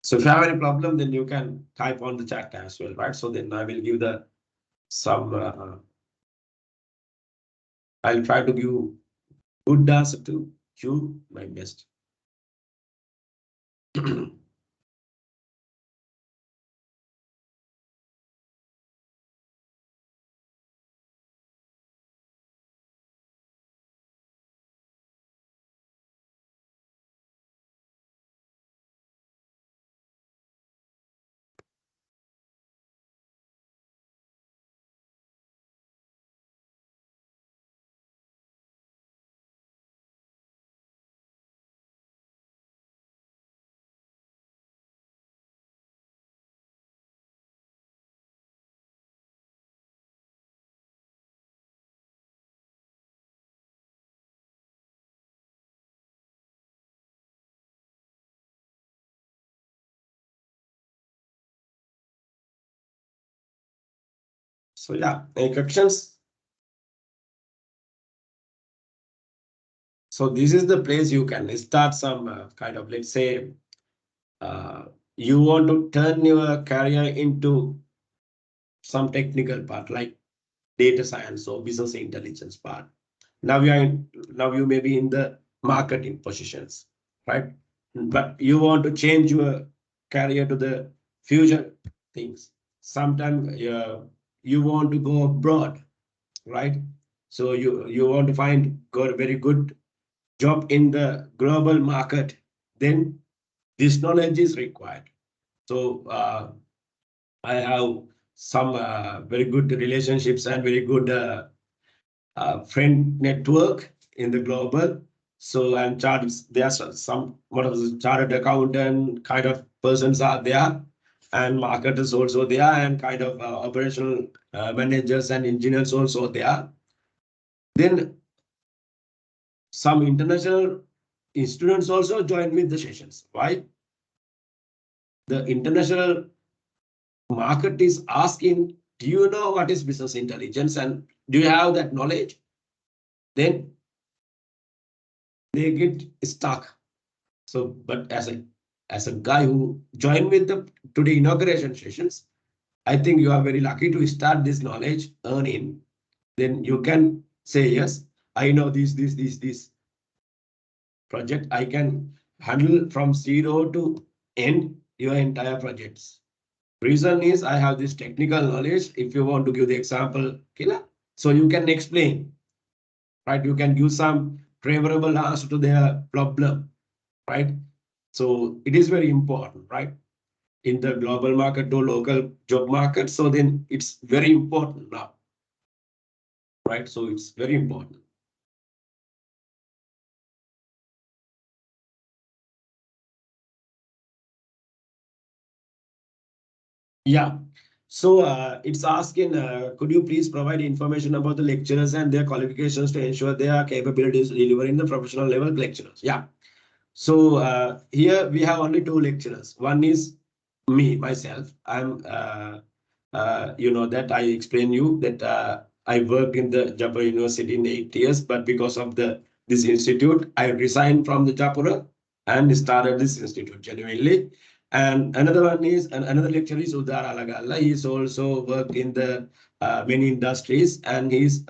A: So if you have any problem, then you can type on the chat as well, right? So then I will give the some. I'll try to give good answer to you, my best. So yeah, any questions? So this is the place you can start some kind of, let's say, uh, you want to turn your career into some technical part like data science or business intelligence part. Now you may be in the marketing positions, right? But you want to change your career to the future things. Sometimes you want to go abroad, right? So you want to find got a very good job in the global market. Then this knowledge is required. So I have some very good relationships and very good friend network in the global. So and chartered, there's some one of the chartered accountant kind of persons are there, and marketers also there, and kind of operational managers and engineers also there. Then some international students also join with the sessions. Why? The international market is asking, do you know what is business intelligence and do you have that knowledge? Then they get stuck. So, but as a guy who joined with the today inauguration sessions, I think you are very lucky to start this knowledge earning. Then you can say, yes, I know this project. I can handle from zero to end your entire projects. Reason is I have this technical knowledge. If you want to give the example, Kila, so you can explain, right? You can give some favorable answer to their problem, right? So it is very important, right? In the global market to local job market. So then it's very important now, right? So it's very important. Yeah. So it's asking, could you please provide information about the lecturers and their qualifications to ensure their capabilities delivering the professional level lecturers? Yeah. So here we have only two lecturers. One is me, myself. You know, that I explained you that I worked in the Jaipur University in 8 years, but because of this institute, I resigned from the Japura and started this institute genuinely. And another one is another lecturer is Udar Alagalla. He's also worked in the many industries, and he's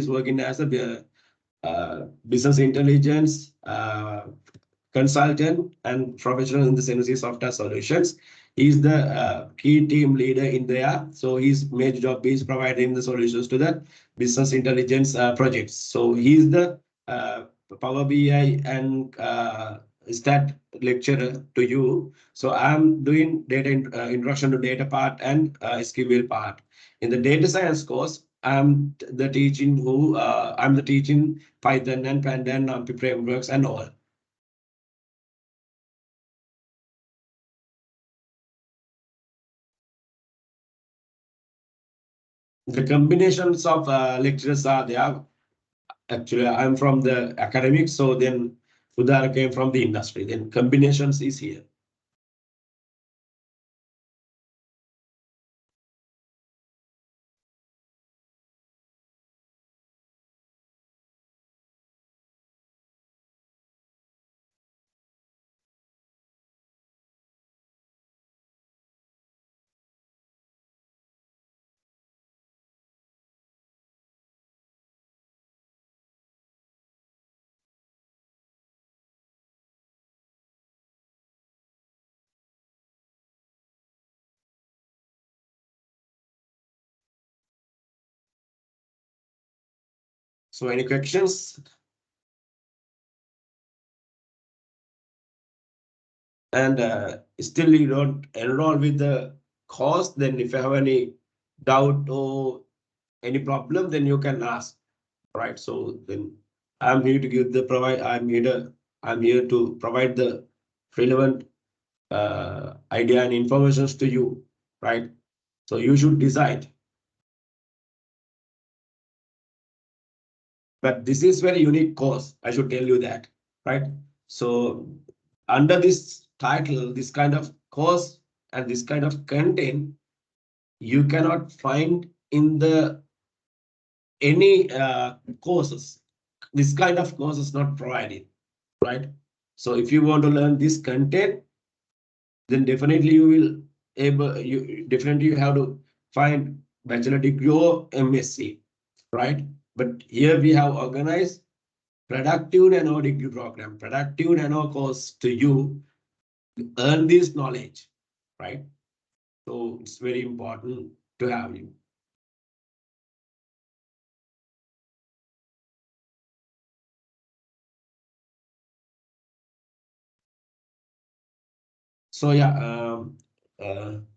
A: working as a business intelligence consultant and professional in the Sensi software solutions. He's the key team leader in there. So his major job is providing the solutions to the business intelligence projects. So he's the Power BI and stat lecturer to you. So I'm doing data introduction to data part and SQL part. In the data science course, I'm the teaching Python and Pandan, NumPy frameworks and all. The combinations of lecturers are there. Actually, I'm from the academics, so then Udar came from the industry. Then combinations is here. So any questions? And still you don't enroll with the course, then if you have any doubt or any problem, then you can ask, right? So then I'm here to give the provide. I'm here to provide the relevant idea and informations to you, right? So you should decide. But this is very unique course, I should tell you that, right? So under this title, this kind of course and this kind of content, you cannot find in the any courses. This kind of course is not provided, right? So if you want to learn this content, then definitely you will you have to find bachelor degree or MSc, right? But here we have organized productive nano degree program, productive nano course to you earn this knowledge, right? So it's very important to have you. So yeah,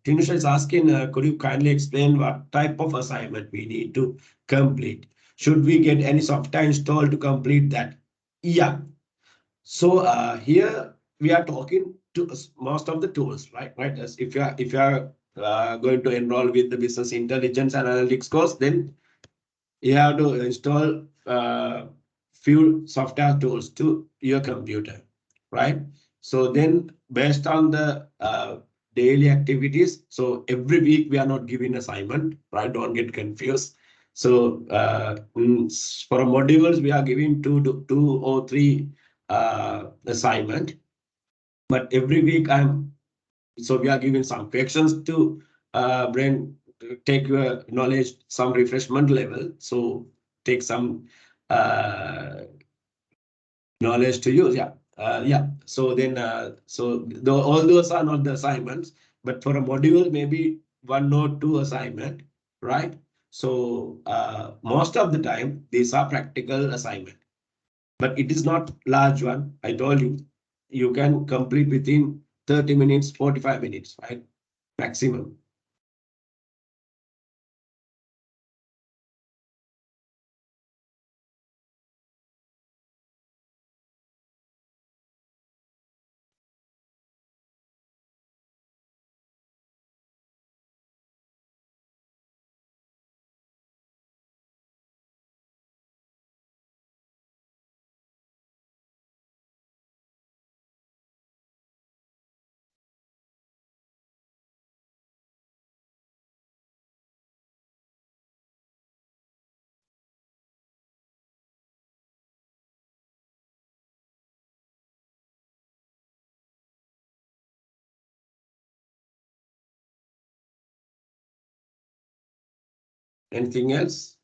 A: Tinusha is asking, could you kindly explain what type of assignment we need to complete? Should we get any software installed to complete that? Yeah. So here we are talking to most of the tools, right? Right. As if you are going to enroll with the business intelligence and analytics course, then you have to install few software tools to your computer, right? So then based on the daily activities, so every week we are not giving assignment, right? Don't get confused. So for modules, we are giving two or three assignment, but every week so we are giving some questions to brain take your knowledge some refreshment level. So take some knowledge to use. Yeah. Yeah. So then all those are not the assignments, but for a module, maybe one or two assignment, right? So most of the time, these are practical assignment, but it is not large one. I told you, you can complete within 30 minutes, 45 minutes, right? Maximum. Anything else?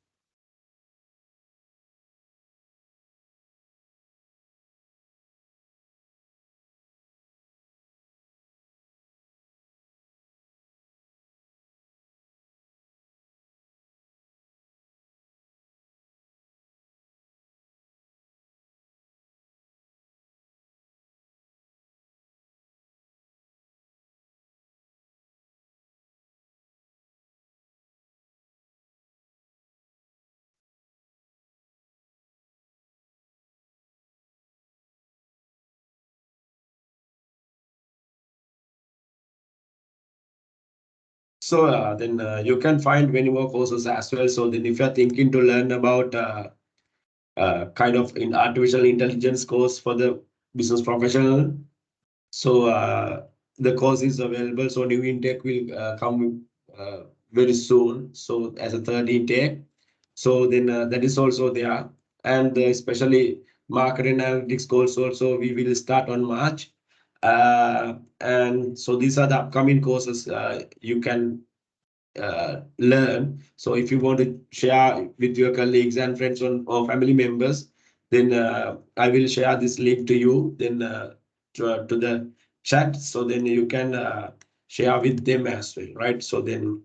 A: So then you can find many more courses as well. So then if you're thinking to learn about kind of in artificial intelligence course for the business professional, so the course is available. So new intake will come very soon. So as a third intake. So then that is also there. And especially market analytics course also we will start on March. And so these are the upcoming courses you can learn. So if you want to share with your colleagues and friends or family members, then I will share this link to you then to the chat. So then you can share with them as well, right? So then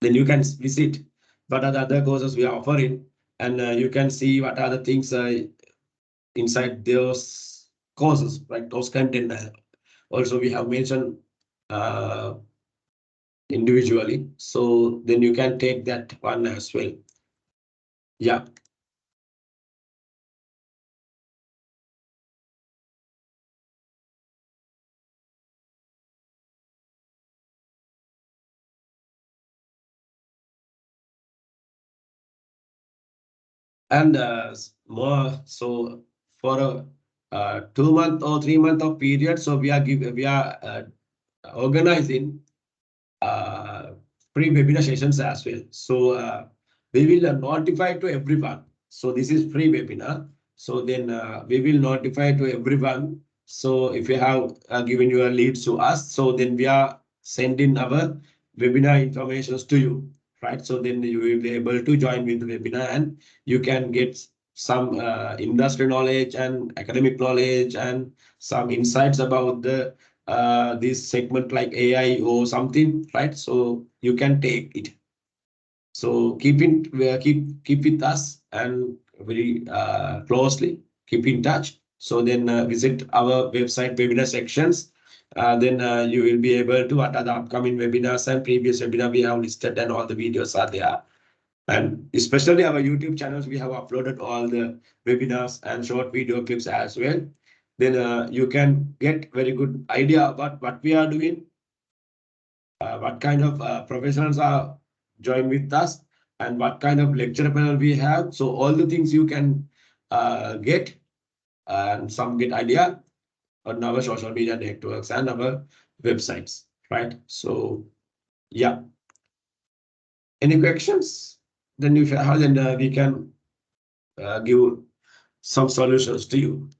A: you can visit what are the other courses we are offering, and you can see what are the things inside those courses, right? Those content. Also, we have mentioned uh, individually. So then you can take that one as well. Yeah. And more so for a 2 month or 3 month of period. So we are organizing free webinar sessions as well. So we will notify to everyone. So this is free webinar. So then we will notify to everyone. So if you have given your leads to us, so then we are sending our webinar informations to you, right? So then you will be able to join with the webinar and you can get some industry knowledge and academic knowledge and some insights about the this segment like AI or something, right? So you can take it. So keep with us and very closely keep in touch. So then visit our website webinar sections. Then you will be able to what are the upcoming webinars and previous webinar we have listed and all the videos are there. And especially our YouTube channels, we have uploaded all the webinars and short video clips as well. Then you can get very good idea about what we are doing, what kind of professionals are join with us, and what kind of lecture panel we have. So all the things you can get and some get idea on our social media networks and our websites, right? So yeah, any questions? Then if you have, then we can give some solutions to you.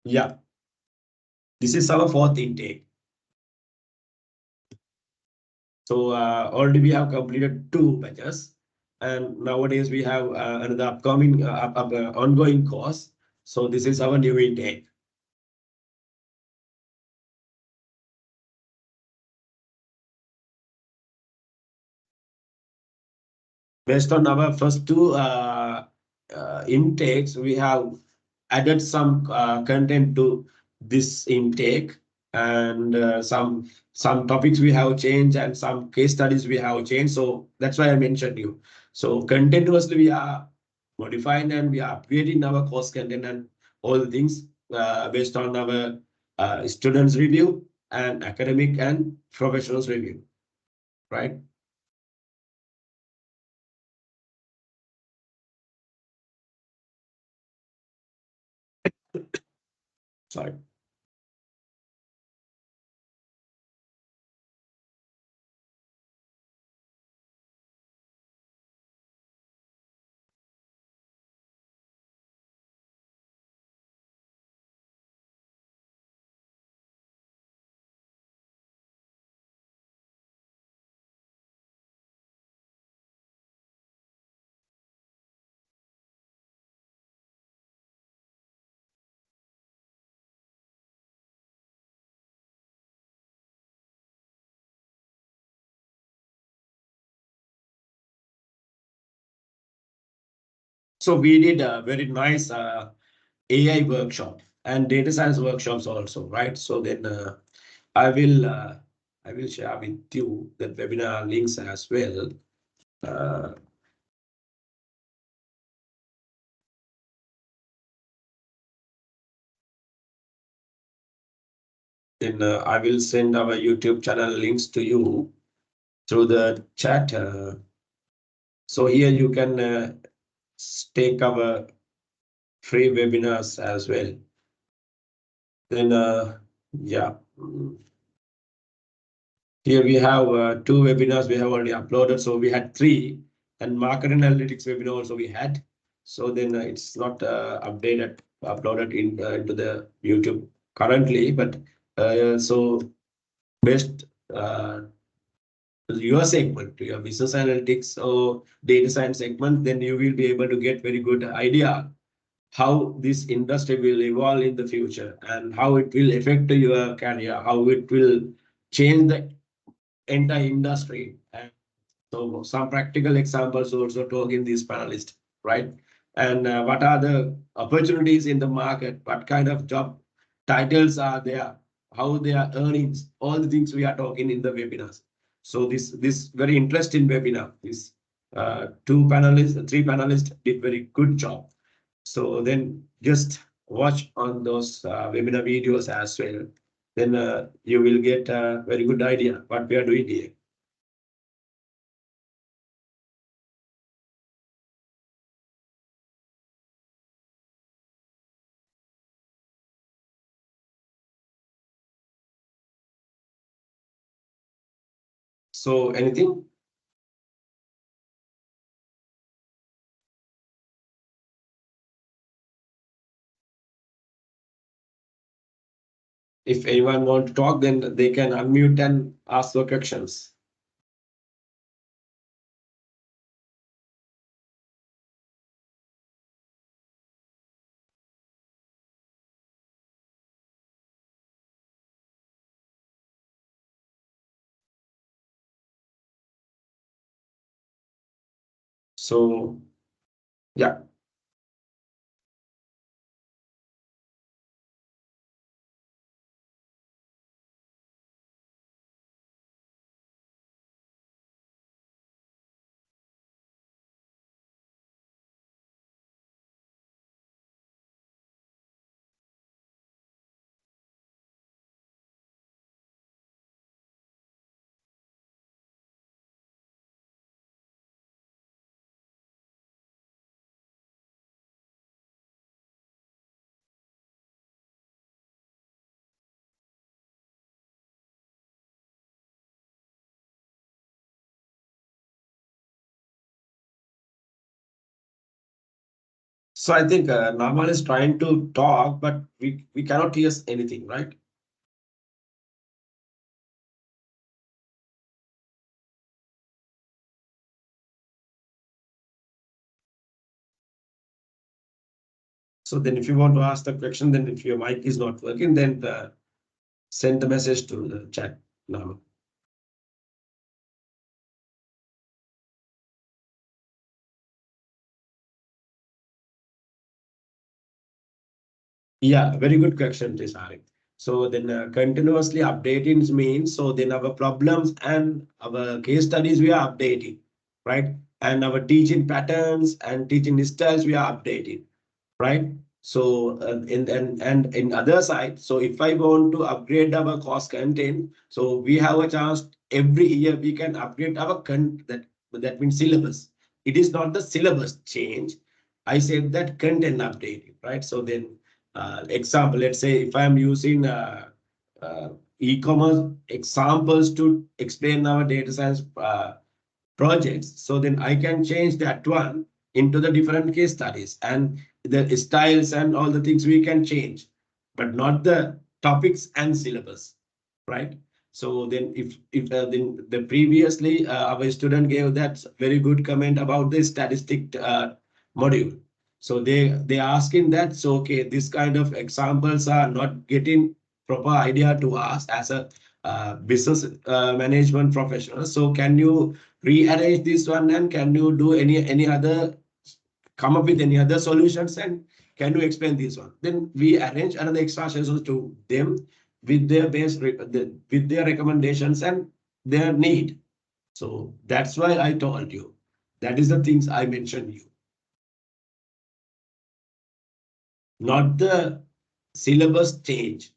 A: Yeah, this is our fourth intake. So already we have completed 2 batches, and nowadays we have another upcoming ongoing course. So this is our new intake. Based on our first two intakes, we have added some content to this intake, and some topics we have changed and some case studies we have changed. So that's why I mentioned you. So continuously we are modifying and we are upgrading our course content and all the things based on our students review and academic and professionals review, right? Sorry. So we did a very nice AI workshop and data science workshops also, right? So then I will uh, I will share with you the webinar links as well. Uh, then I will send our YouTube channel links to you through the chat. So here you can take our free webinars as well. Then yeah. Here we have 2 webinars we have already uploaded. So we had 3, and market analytics webinar also we had. So then it's not uploaded into the YouTube currently, but so based your segment, your business analytics or data science segment, then you will be able to get very good idea how this industry will evolve in the future and how it will affect your career, how it will change the entire industry. And so some practical examples also talk in this panelist, right? And what are the opportunities in the market? What kind of job titles are there? How they are earnings? All the things we are talking in the webinars. So this very interesting webinar. This 3 panelists did very good job. So then just watch on those webinar videos as well. Then you will get a very good idea what we are doing here. So anything? If anyone want to talk, then they can unmute and ask the questions. So yeah. So I think Naman is trying to talk, but we cannot hear anything, right? So then if you want to ask the question, then if your mic is not working, then send the message to the chat, Naman. Yeah, very good question, Tisari. So then continuously updating means, so then our problems and our case studies we are updating, right? And our teaching patterns and teaching styles we are updating, right? So and in other side, so if I want to upgrade our course content, so we have a chance every year we can upgrade our that means syllabus. It is not the syllabus change. I said that content updating, right? So then example, let's say if I'm using uh, e-commerce examples to explain our data science projects. So then I can change that one into the different case studies and the styles and all the things we can change, but not the topics and syllabus, right? So then if then the previously our student gave that very good comment about the statistic module. So they asking that, so okay, this kind of examples are not getting proper idea to us as a business management professional. So can you rearrange this one, and can you do any other, come up with any other solutions, and can you explain this one? Then we arrange another extra sessions to them with their with their recommendations and their need. So that's why I told you that is the things I mentioned you, not the syllabus change.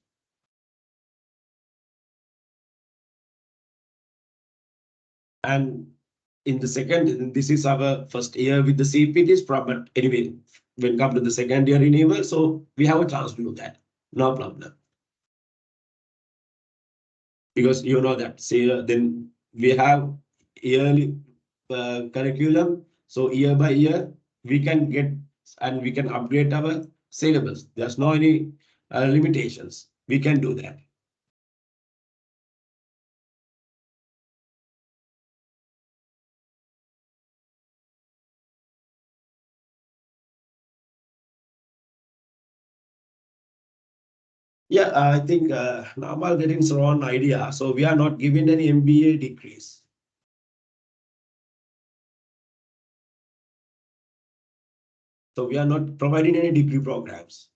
A: And in the second, this is our first year with the CPTs, but anyway, when come to the second year renewal, so we have a chance to do that. No problem. Because you know that, say, then we have yearly curriculum. So year by year, we can get and we can upgrade our syllabus. There's no any limitations. We can do that. Yeah, I think Namal getting wrong idea. So we are not giving any MBA degrees. So we are not providing any degree programs.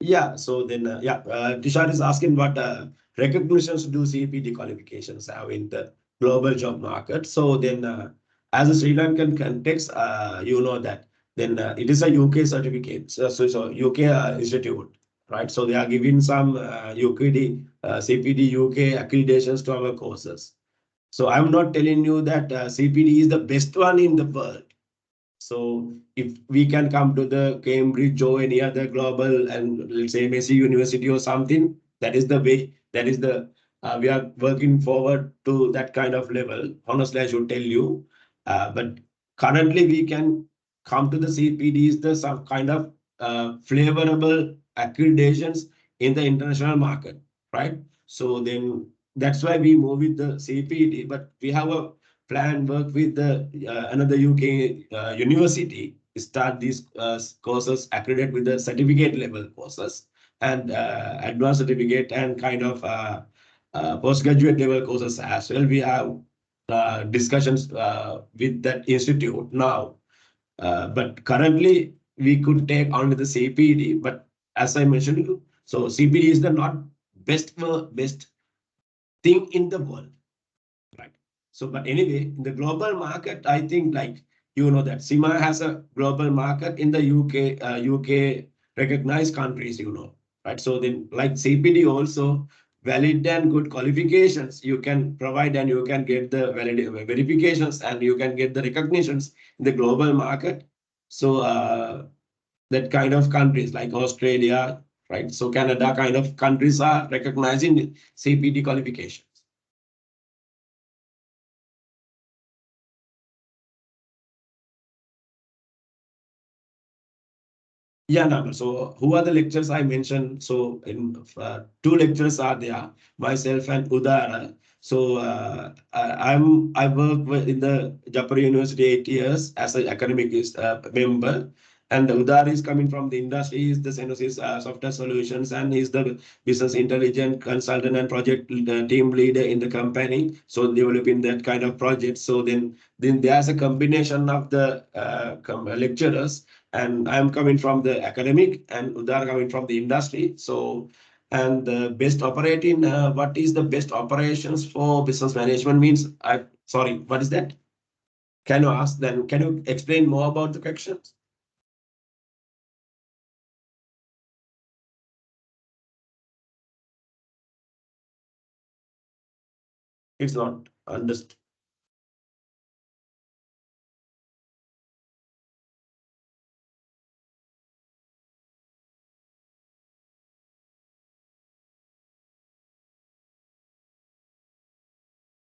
A: Yeah, so then, Tushar is asking what recognitions do CPD qualifications have in the global job market. So then, as a Sri Lankan context, you know that then it is a UK certificate, so UK institute, right? So they are giving some UKD, CPD UK accreditations to our courses. So I'm not telling you that CPD is the best one in the world. So if we can come to the Cambridge or any other global and let's say Messi University or something, that is the way, that is the, we are working forward to that kind of level. Honestly, I should tell you. But currently we can come to the CPDs, the some kind of favorable accreditations in the international market, right? So then that's why we move with the CPD, but we have a plan work with the another UK university, start these courses accredited with the certificate level courses and advanced certificate and kind of postgraduate level courses as well. We have discussions with that institute now, but currently we could take only the CPD. But as I mentioned, so CPD is the not best thing in the world. Right. So, but anyway, in the global market, I think like you know that SIMA has a global market in the UK, UK recognized countries, you know, right? So then like CPD also valid and good qualifications you can provide and you can get the valid verifications and you can get the recognitions in the global market. So that kind of countries like Australia, right? So Canada kind of countries are recognizing CPD qualifications. Yeah, no. So who are the lecturers I mentioned? So in two lecturers are there, myself and Udara. So I work in the Japari University 8 years as an academic member, and Udara is coming from the industry. He's the Synosys software solutions, and he's the business intelligence consultant and project team leader in the company. So developing that kind of project. So then there's a combination of the lecturers, and I'm coming from the academic and Udar coming from the industry. So, and the best operating, what is the best operations for business management means? Sorry, what is that? Can you ask then? Can you explain more about the questions? It's not understood.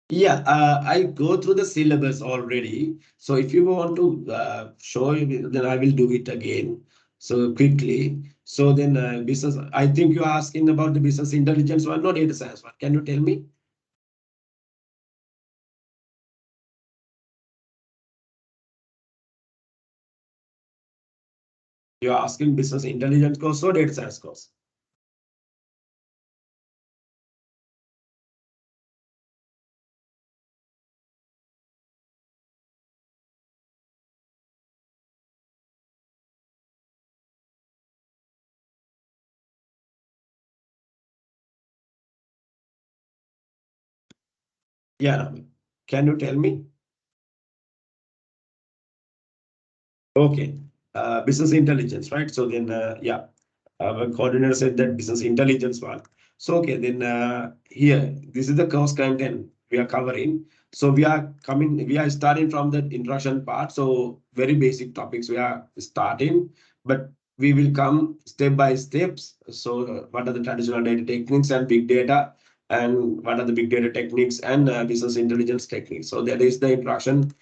A: Yeah, I go through the syllabus already. So if you want to show you, then I will do it again. So quickly. So then business, I think you're asking about the business intelligence one, not data science one. Can you tell me? You're asking business intelligence course or data science course? Yeah, Nami. Can you tell me? Okay, business intelligence, right? So then, yeah, our coordinator said that business intelligence one. So okay, then here, this is the course content we are covering. So we are starting from the introduction part. So very basic topics we are starting, but we will come step by steps. So what are the traditional data techniques and big data, and what are the big data techniques and business intelligence techniques? So that is the introduction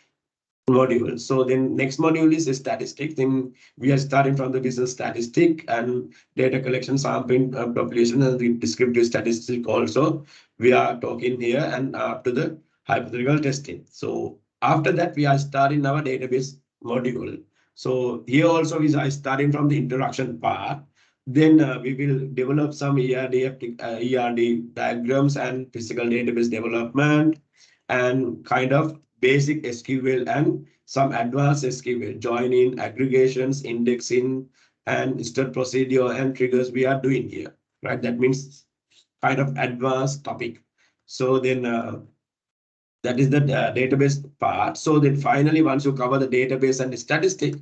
A: module. So then next module is statistics. Then we are starting from the business statistic and data collection, sampling, population, and the descriptive statistic also. We are talking here and up to the hypothetical testing. So after that, we are starting our database module. So here also we are starting from the introduction part. Then we will develop some ERD diagrams and physical database development and kind of basic SQL and some advanced SQL, joining, aggregations, indexing, and stored procedure and triggers we are doing here, right? That means kind of advanced topic. So then that is the database part. So then finally, once you cover the database and the statistic,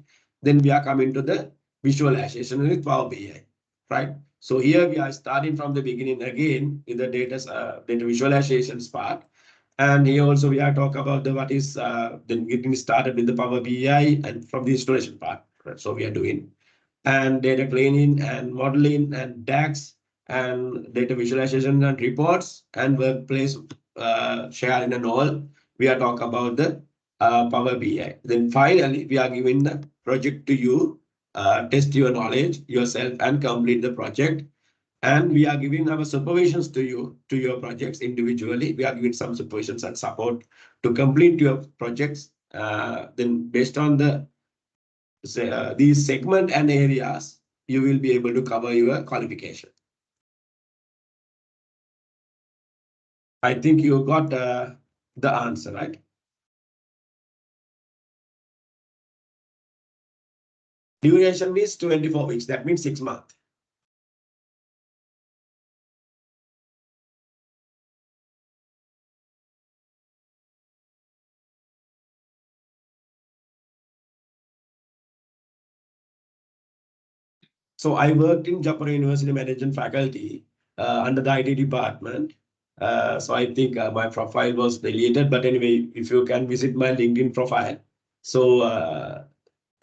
A: then we are coming to the visualization with Power BI, right? So here we are starting from the beginning again with the data visualizations part. And here also we are talking about the what is then getting started with the Power BI and from the installation part. Right? So we are doing and data cleaning and modeling and DAX and data visualization and reports and workplace sharing and all. We are talking about the Power BI. Then finally, we are giving the project to you, test your knowledge yourself and complete the project. And we are giving our supervisions to you, to your projects individually. We are giving some supervisions and support to complete your projects. Then based on the these segment and areas, you will be able to cover your qualification. I think you got the answer, right? Duration is 24 weeks. That means 6 months. So I worked in Japan University Management faculty under the IT department. So I think my profile was deleted, but anyway, if you can visit my LinkedIn profile, so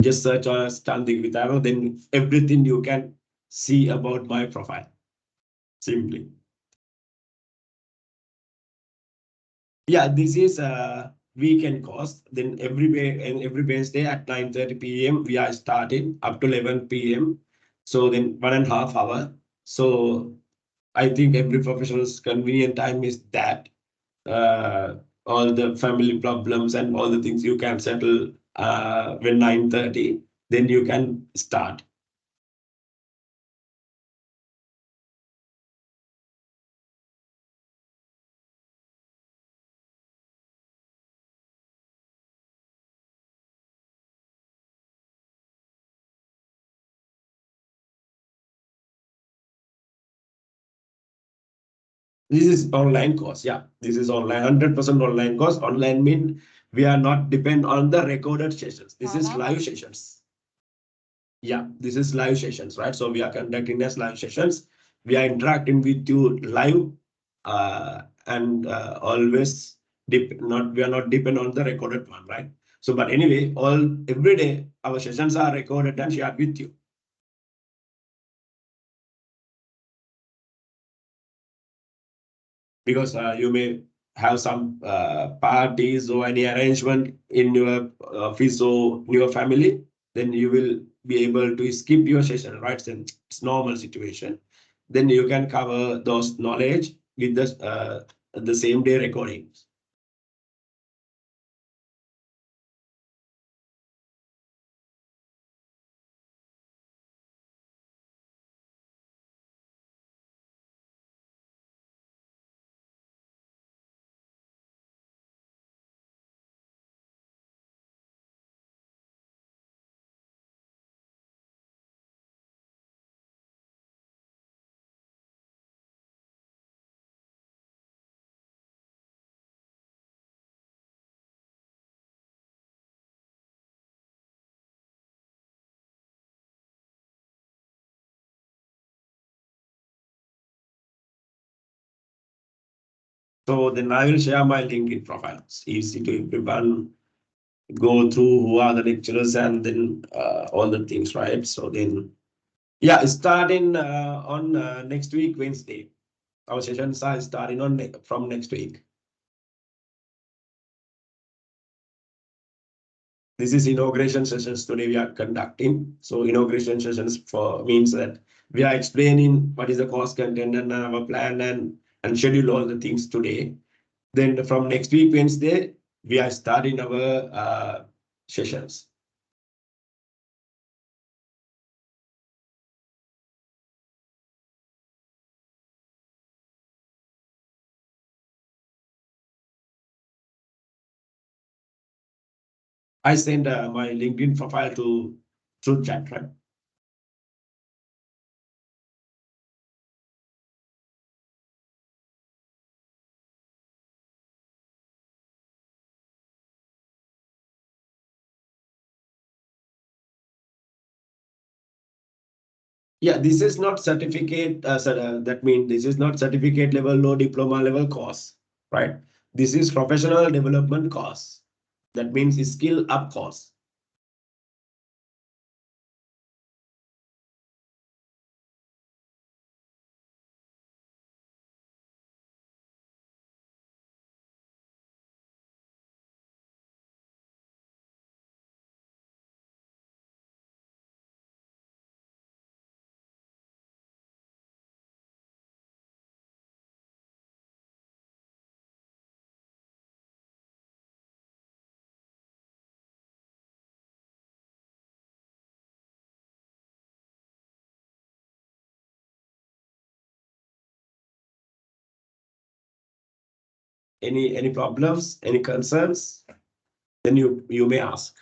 A: just search on Standing with Arrow, then everything you can see about my profile simply. Yeah, this is a weekend course. Then every Wednesday at 9:30 p.m. we are starting up to 11 p.m. So then 1.5 hours. So I think every professional's convenient time is that. All the family problems and all the things you can settle when 9:30, then you can start. This is online course. Yeah, this is online, 100% online course. Online mean we are not depend on the recorded sessions. This is live sessions. Yeah, this is live sessions, right? So we are conducting as live sessions. We are interacting with you live and always not we are not depend on the recorded one, right? So, but anyway, every day our sessions are recorded and shared with you. Because you may have some parties or any arrangement in your office or in your family, then you will be able to skip your session, right? Then it's normal situation. Then you can cover those knowledge with the same day recordings. So then I will share my LinkedIn profile. It's easy to everyone go through who are the lecturers and then all the things, right? So then, yeah, starting on next week, Wednesday. Our sessions are starting on from next week. This is inauguration sessions today we are conducting. So inauguration sessions for means that we are explaining what is the course content and our plan and schedule all the things today. Then from next week, Wednesday, we are starting our sessions. I send my LinkedIn profile to through chat, right? Yeah, this is not certificate, that means this is not certificate level or diploma level course, right? This is professional development course. That means skill up course. Any problems, any concerns? Then you may ask.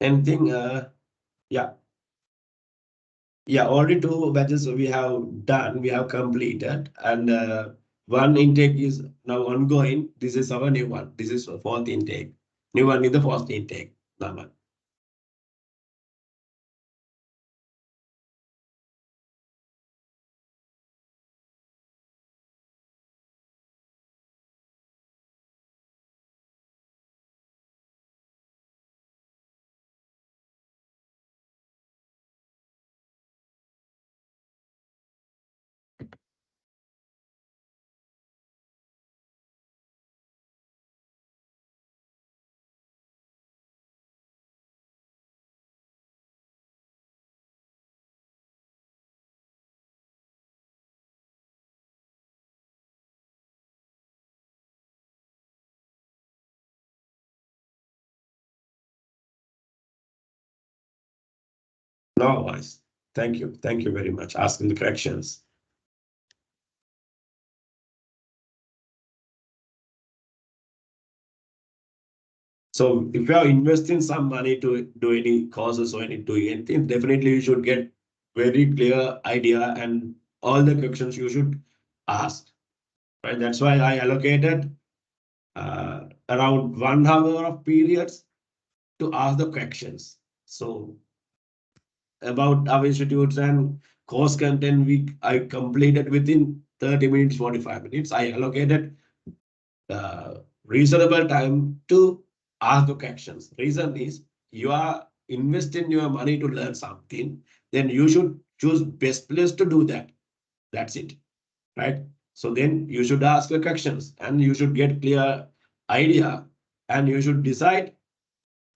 A: Anything? Yeah. Yeah, only two batches we have done, we have completed, and one intake is now ongoing. This is our new one. This is the fourth intake. New one is the fourth intake. Number. No worries. Thank you. Thank you very much. Asking the corrections. So if you are investing some money to do any courses or any doing anything, definitely you should get very clear idea and all the questions you should ask. Right? That's why I allocated around 1 hour of periods to ask the questions. So about our institutes and course content, I completed within 30 minutes, 45 minutes. I allocated reasonable time to ask the questions. Reason is you are investing your money to learn something, then you should choose best place to do that. That's it, right? So then you should ask the questions and you should get clear idea and you should decide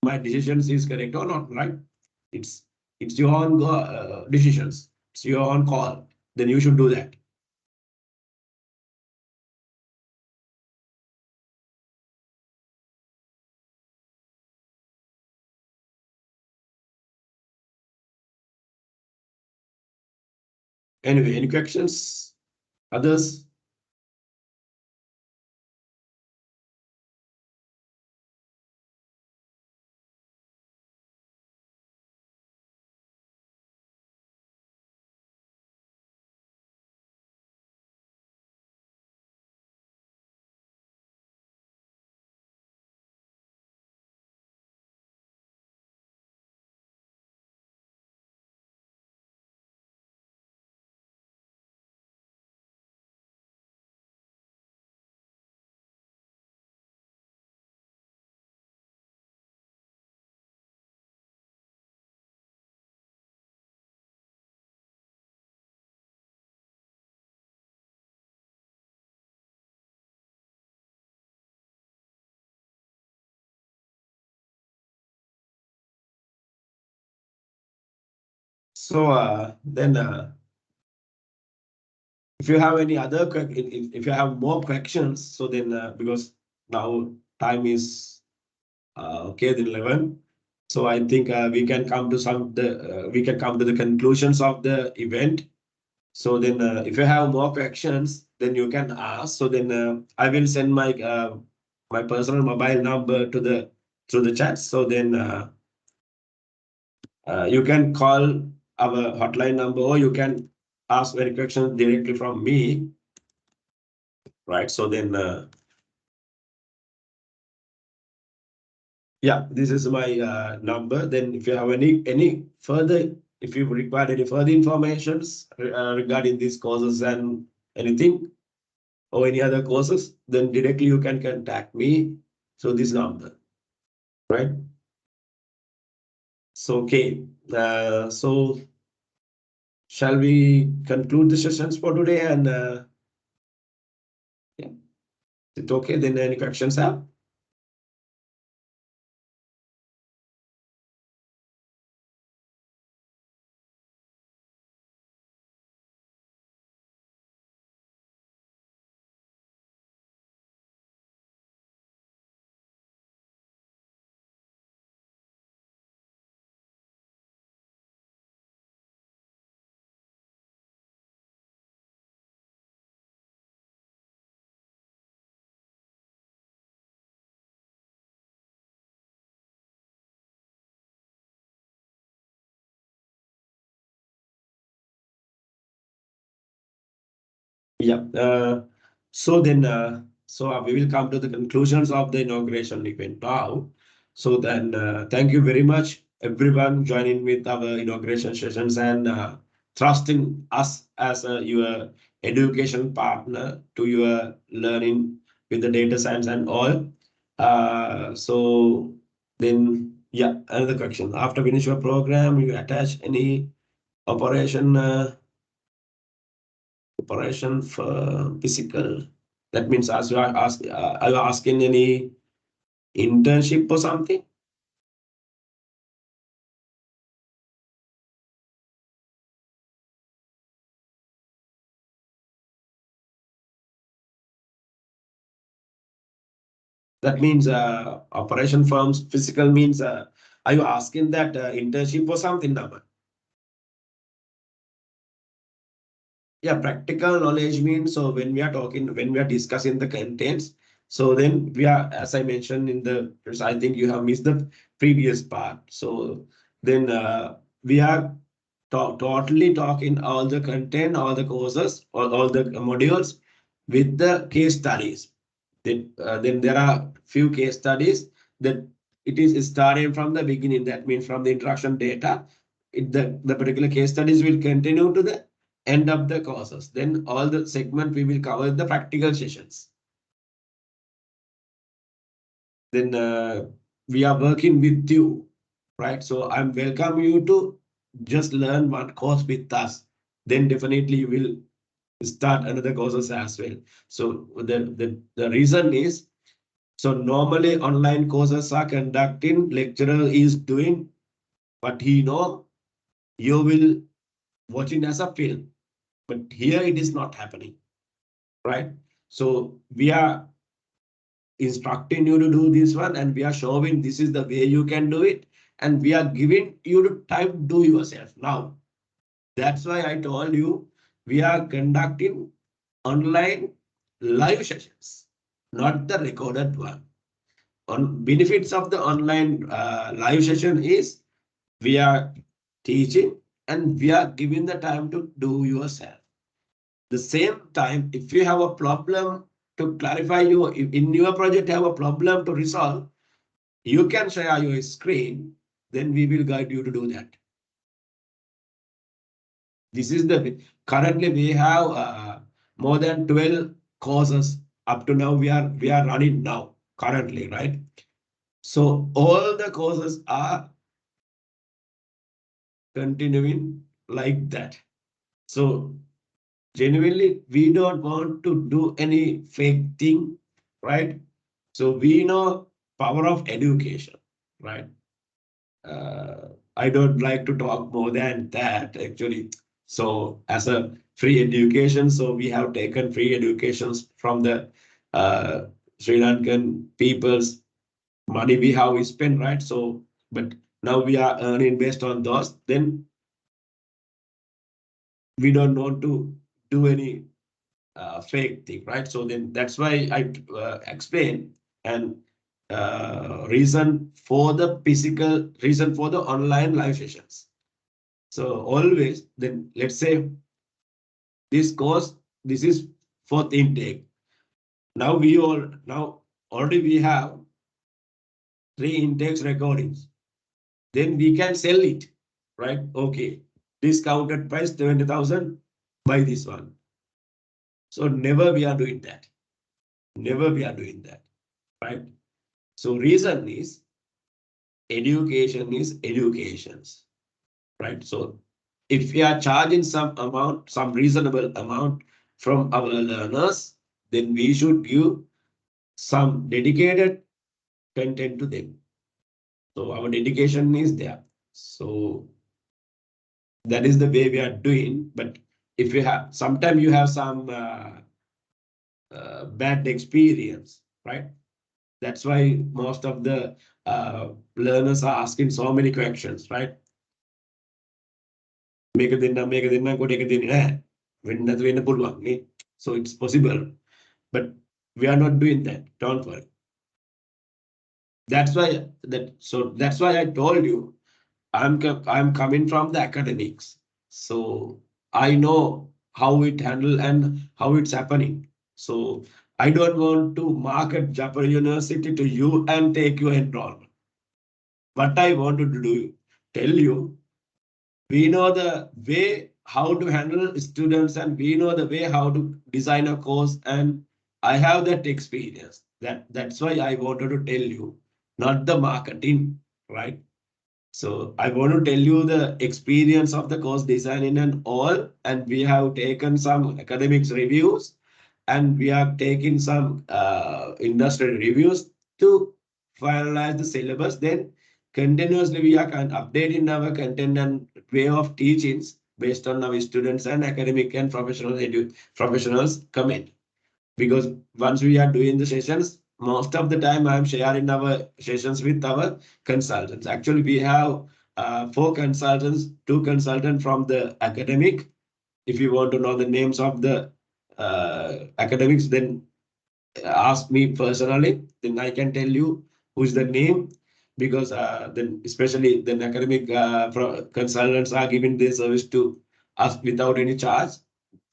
A: my decisions is correct or not, right? It's it's your own decisions. It's your own call. Then you should do that. Anyway, any questions? Others? So then If you have any other, if you have more questions, so then because now time is okay, the 11. So I think we can come to we can come to the conclusions of the event. So then, if you have more questions, then you can ask. So then, I will send my personal mobile number to the through the chat. So then, you can call our hotline number, or you can ask any questions directly from me, right? So then, yeah, this is my number. Then, if you have any further, if you require any further informations regarding these courses and anything, or any other courses, then directly you can contact me through this number, right? So, okay. So shall we conclude the sessions for today? And yeah, is it okay? Then any questions have? Yeah. So then, we will come to the conclusions of the inauguration event now. So then, thank you very much, everyone, joining with our inauguration sessions and trusting us as your education partner to your learning with the data science and all. So then, yeah, another question. After finish your program, you attach any operation. Operation for physical. That means as you are you asking any internship or something? That means operation firms physical means are you asking that internship or something, Naman? Yeah, practical knowledge means so when we are talking, when we are discussing the contents, so then we are, as I mentioned in the, I think you have missed the previous part. So then we are totally talking all the content, all the courses, all the modules with the case studies. Then there are few case studies that it is starting from the beginning. That means from the introduction data, the particular case studies will continue to the end of the courses. Then all the segment we will cover the practical sessions. Then we are working with you, right? So I'm welcome you to just learn one course with us. Then definitely you will start another courses as well. So the reason is, so normally online courses are conducting, lecturer is doing what he know, you will watching as a film. But here it is not happening, right? So we are instructing you to do this one, and we are showing this is the way you can do it, and we are giving you the time to do yourself now. That's why I told you we are conducting online live sessions, not the recorded one. On benefits of the online live session is we are teaching and we are giving the time to do yourself. The same time, if you have a problem to clarify in your project, have a problem to resolve, you can share your screen, then we will guide you to do that. This is the currently we have more than 12 courses up to now. We are running now currently, right? So all the courses are continuing like that. So genuinely, we don't want to do any fake thing, right? So we know power of education, right? I don't like to talk more than that actually. So as a free education, so we have taken free educations from the Sri Lankan people's money we have spent, right? So, but now we are earning based on those. Then we don't want to do any fake thing, right? So then that's why I explain and reason for the physical, reason for the online live sessions. So always, then let's say this course, this is fourth intake. Now already we have three intakes recordings. Then we can sell it, right? Okay, discounted price 20,000, buy this one. So never we are doing that. Never we are doing that, right? So reason is educations, right? So if we are charging some amount, some reasonable amount from our learners, then we should give some dedicated content to them. So our dedication is there. So that is the way we are doing. But if you have, sometimes you have some bad experience, right? That's why most of the learners are asking so many questions, right? මේක දෙන්න කොට එක දෙන්නේ නැහැ. වෙන්නත් වෙන්න පුළුවන් නේ. So it's possible. But we are not doing that. Don't worry. That's why I told you I'm coming from the academics. So I know how it handle and how it's happening. So I don't want to market Japan University to you and take your enrollment. What I wanted to do, tell you, we know the way how to handle students and we know the way how to design a course, and I have that experience. That's why I wanted to tell you, not the marketing, right? So I want to tell you the experience of the course designing and all, and we have taken some academics reviews and we are taking some industry reviews to finalize the syllabus. Then continuously we are updating our content and way of teachings based on our students and academic and professionals comment. Because once we are doing the sessions, most of the time I'm sharing our sessions with our consultants. Actually, we have four consultants, two consultants from the academic. If you want to know the names of the academics, then ask me personally, then I can tell you who's the name, because then especially the academic consultants are giving their service to us without any charge,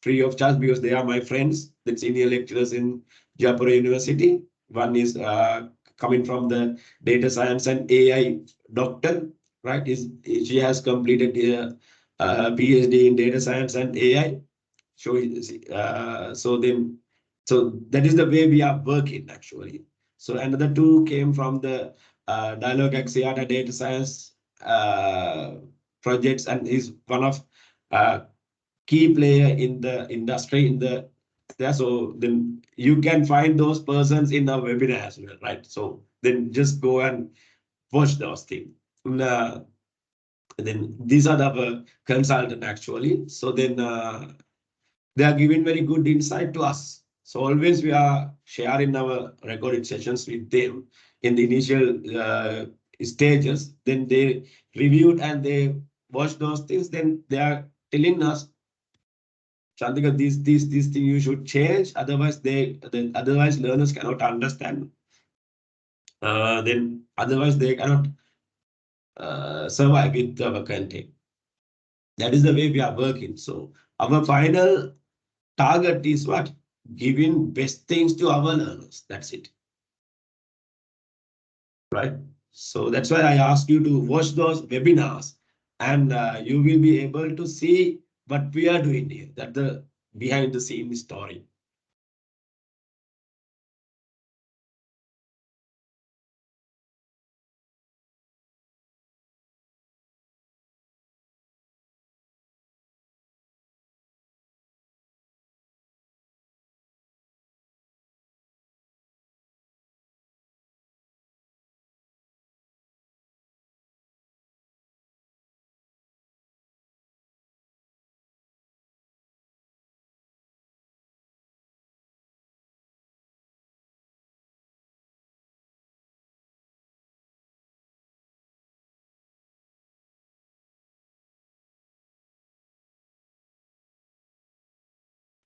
A: free of charge, because they are my friends, the senior lecturers in Japura University. One is coming from the data science and AI doctor, right? She has completed a PhD in data science and AI. So then, so that is the way we are working actually. So another two came from the Dialogue Axiata data science projects, and is one of key player in the industry in the there. So then you can find those persons in our webinar as well, right? So then just go and watch those things. Then these are the consultant actually. So then they are giving very good insight to us. So always we are sharing our recorded sessions with them in the initial stages. Then they reviewed and they watched those things. Then they are telling us, Chandika, this thing you should change. Otherwise learners cannot understand. Then otherwise they cannot survive with our content. That is the way we are working. So our final target is what? Giving best things to our learners. That's it. Right? So that's why I asked you to watch those webinars, and you will be able to see what we are doing here. That the behind the scene story.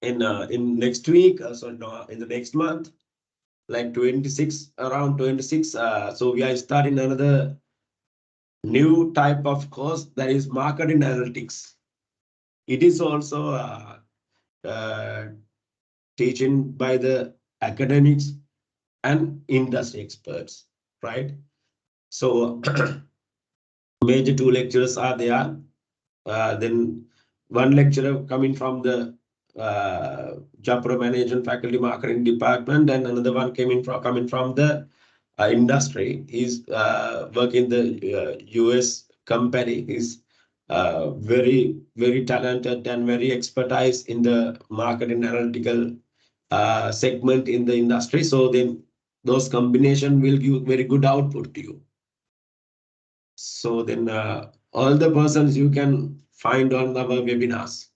A: in next week, so no, in the next month, like 26, around 26. So we are starting another new type of course, that is marketing analytics. It is also uh, teaching by the academics and industry experts, right? So major two lecturers are there. Then one lecturer coming from the Japra Management Faculty Marketing Department, and another one coming from the industry. He's working the US company. He's very talented and very expertise in the marketing analytical segment in the industry. So then those combination will give very good output to you. So then all the persons you can find on our webinars.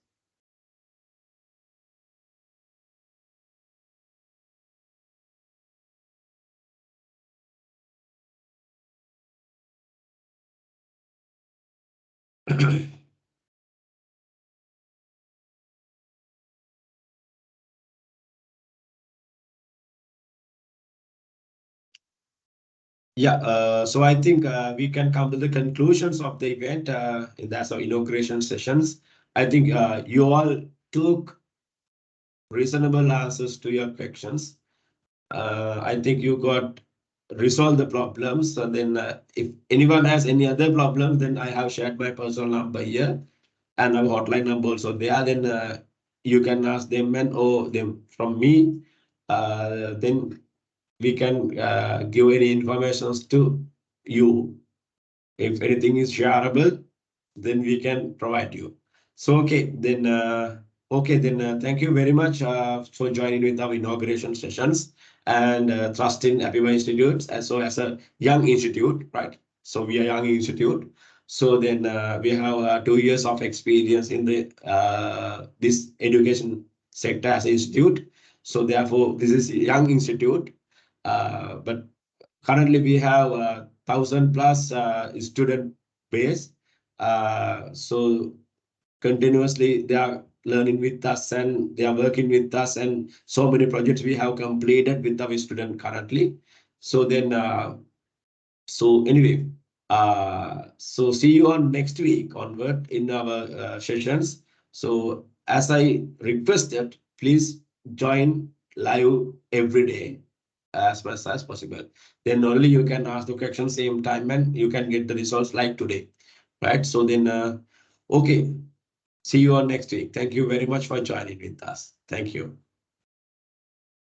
A: Yeah, so I think we can come to the conclusions of the event. That's our inauguration sessions. I think you all took reasonable answers to your questions. I think you got resolved the problems. And then if anyone has any other problems, then I have shared my personal number here and our hotline number also there. Then you can ask them and or them from me. Then we can give any information to you. If anything is shareable, then we can provide you. So thank you very much for joining with our inauguration sessions and trust in Apiva Institute as a young institute, right? So we are young institute. So then we have 2 years of experience in the this education sector as an institute. So therefore, this is a young institute, but currently we have 1,000+ student base. So continuously they are learning with us and they are working with us, and so many projects we have completed with our student currently. So then so anyway, so see you on next week onward in our sessions. So as I requested, please join live every day as much as possible. Then only you can ask the question same time and you can get the results like today, right? So then, okay, see you on next week. Thank you very much for joining with us. Thank you.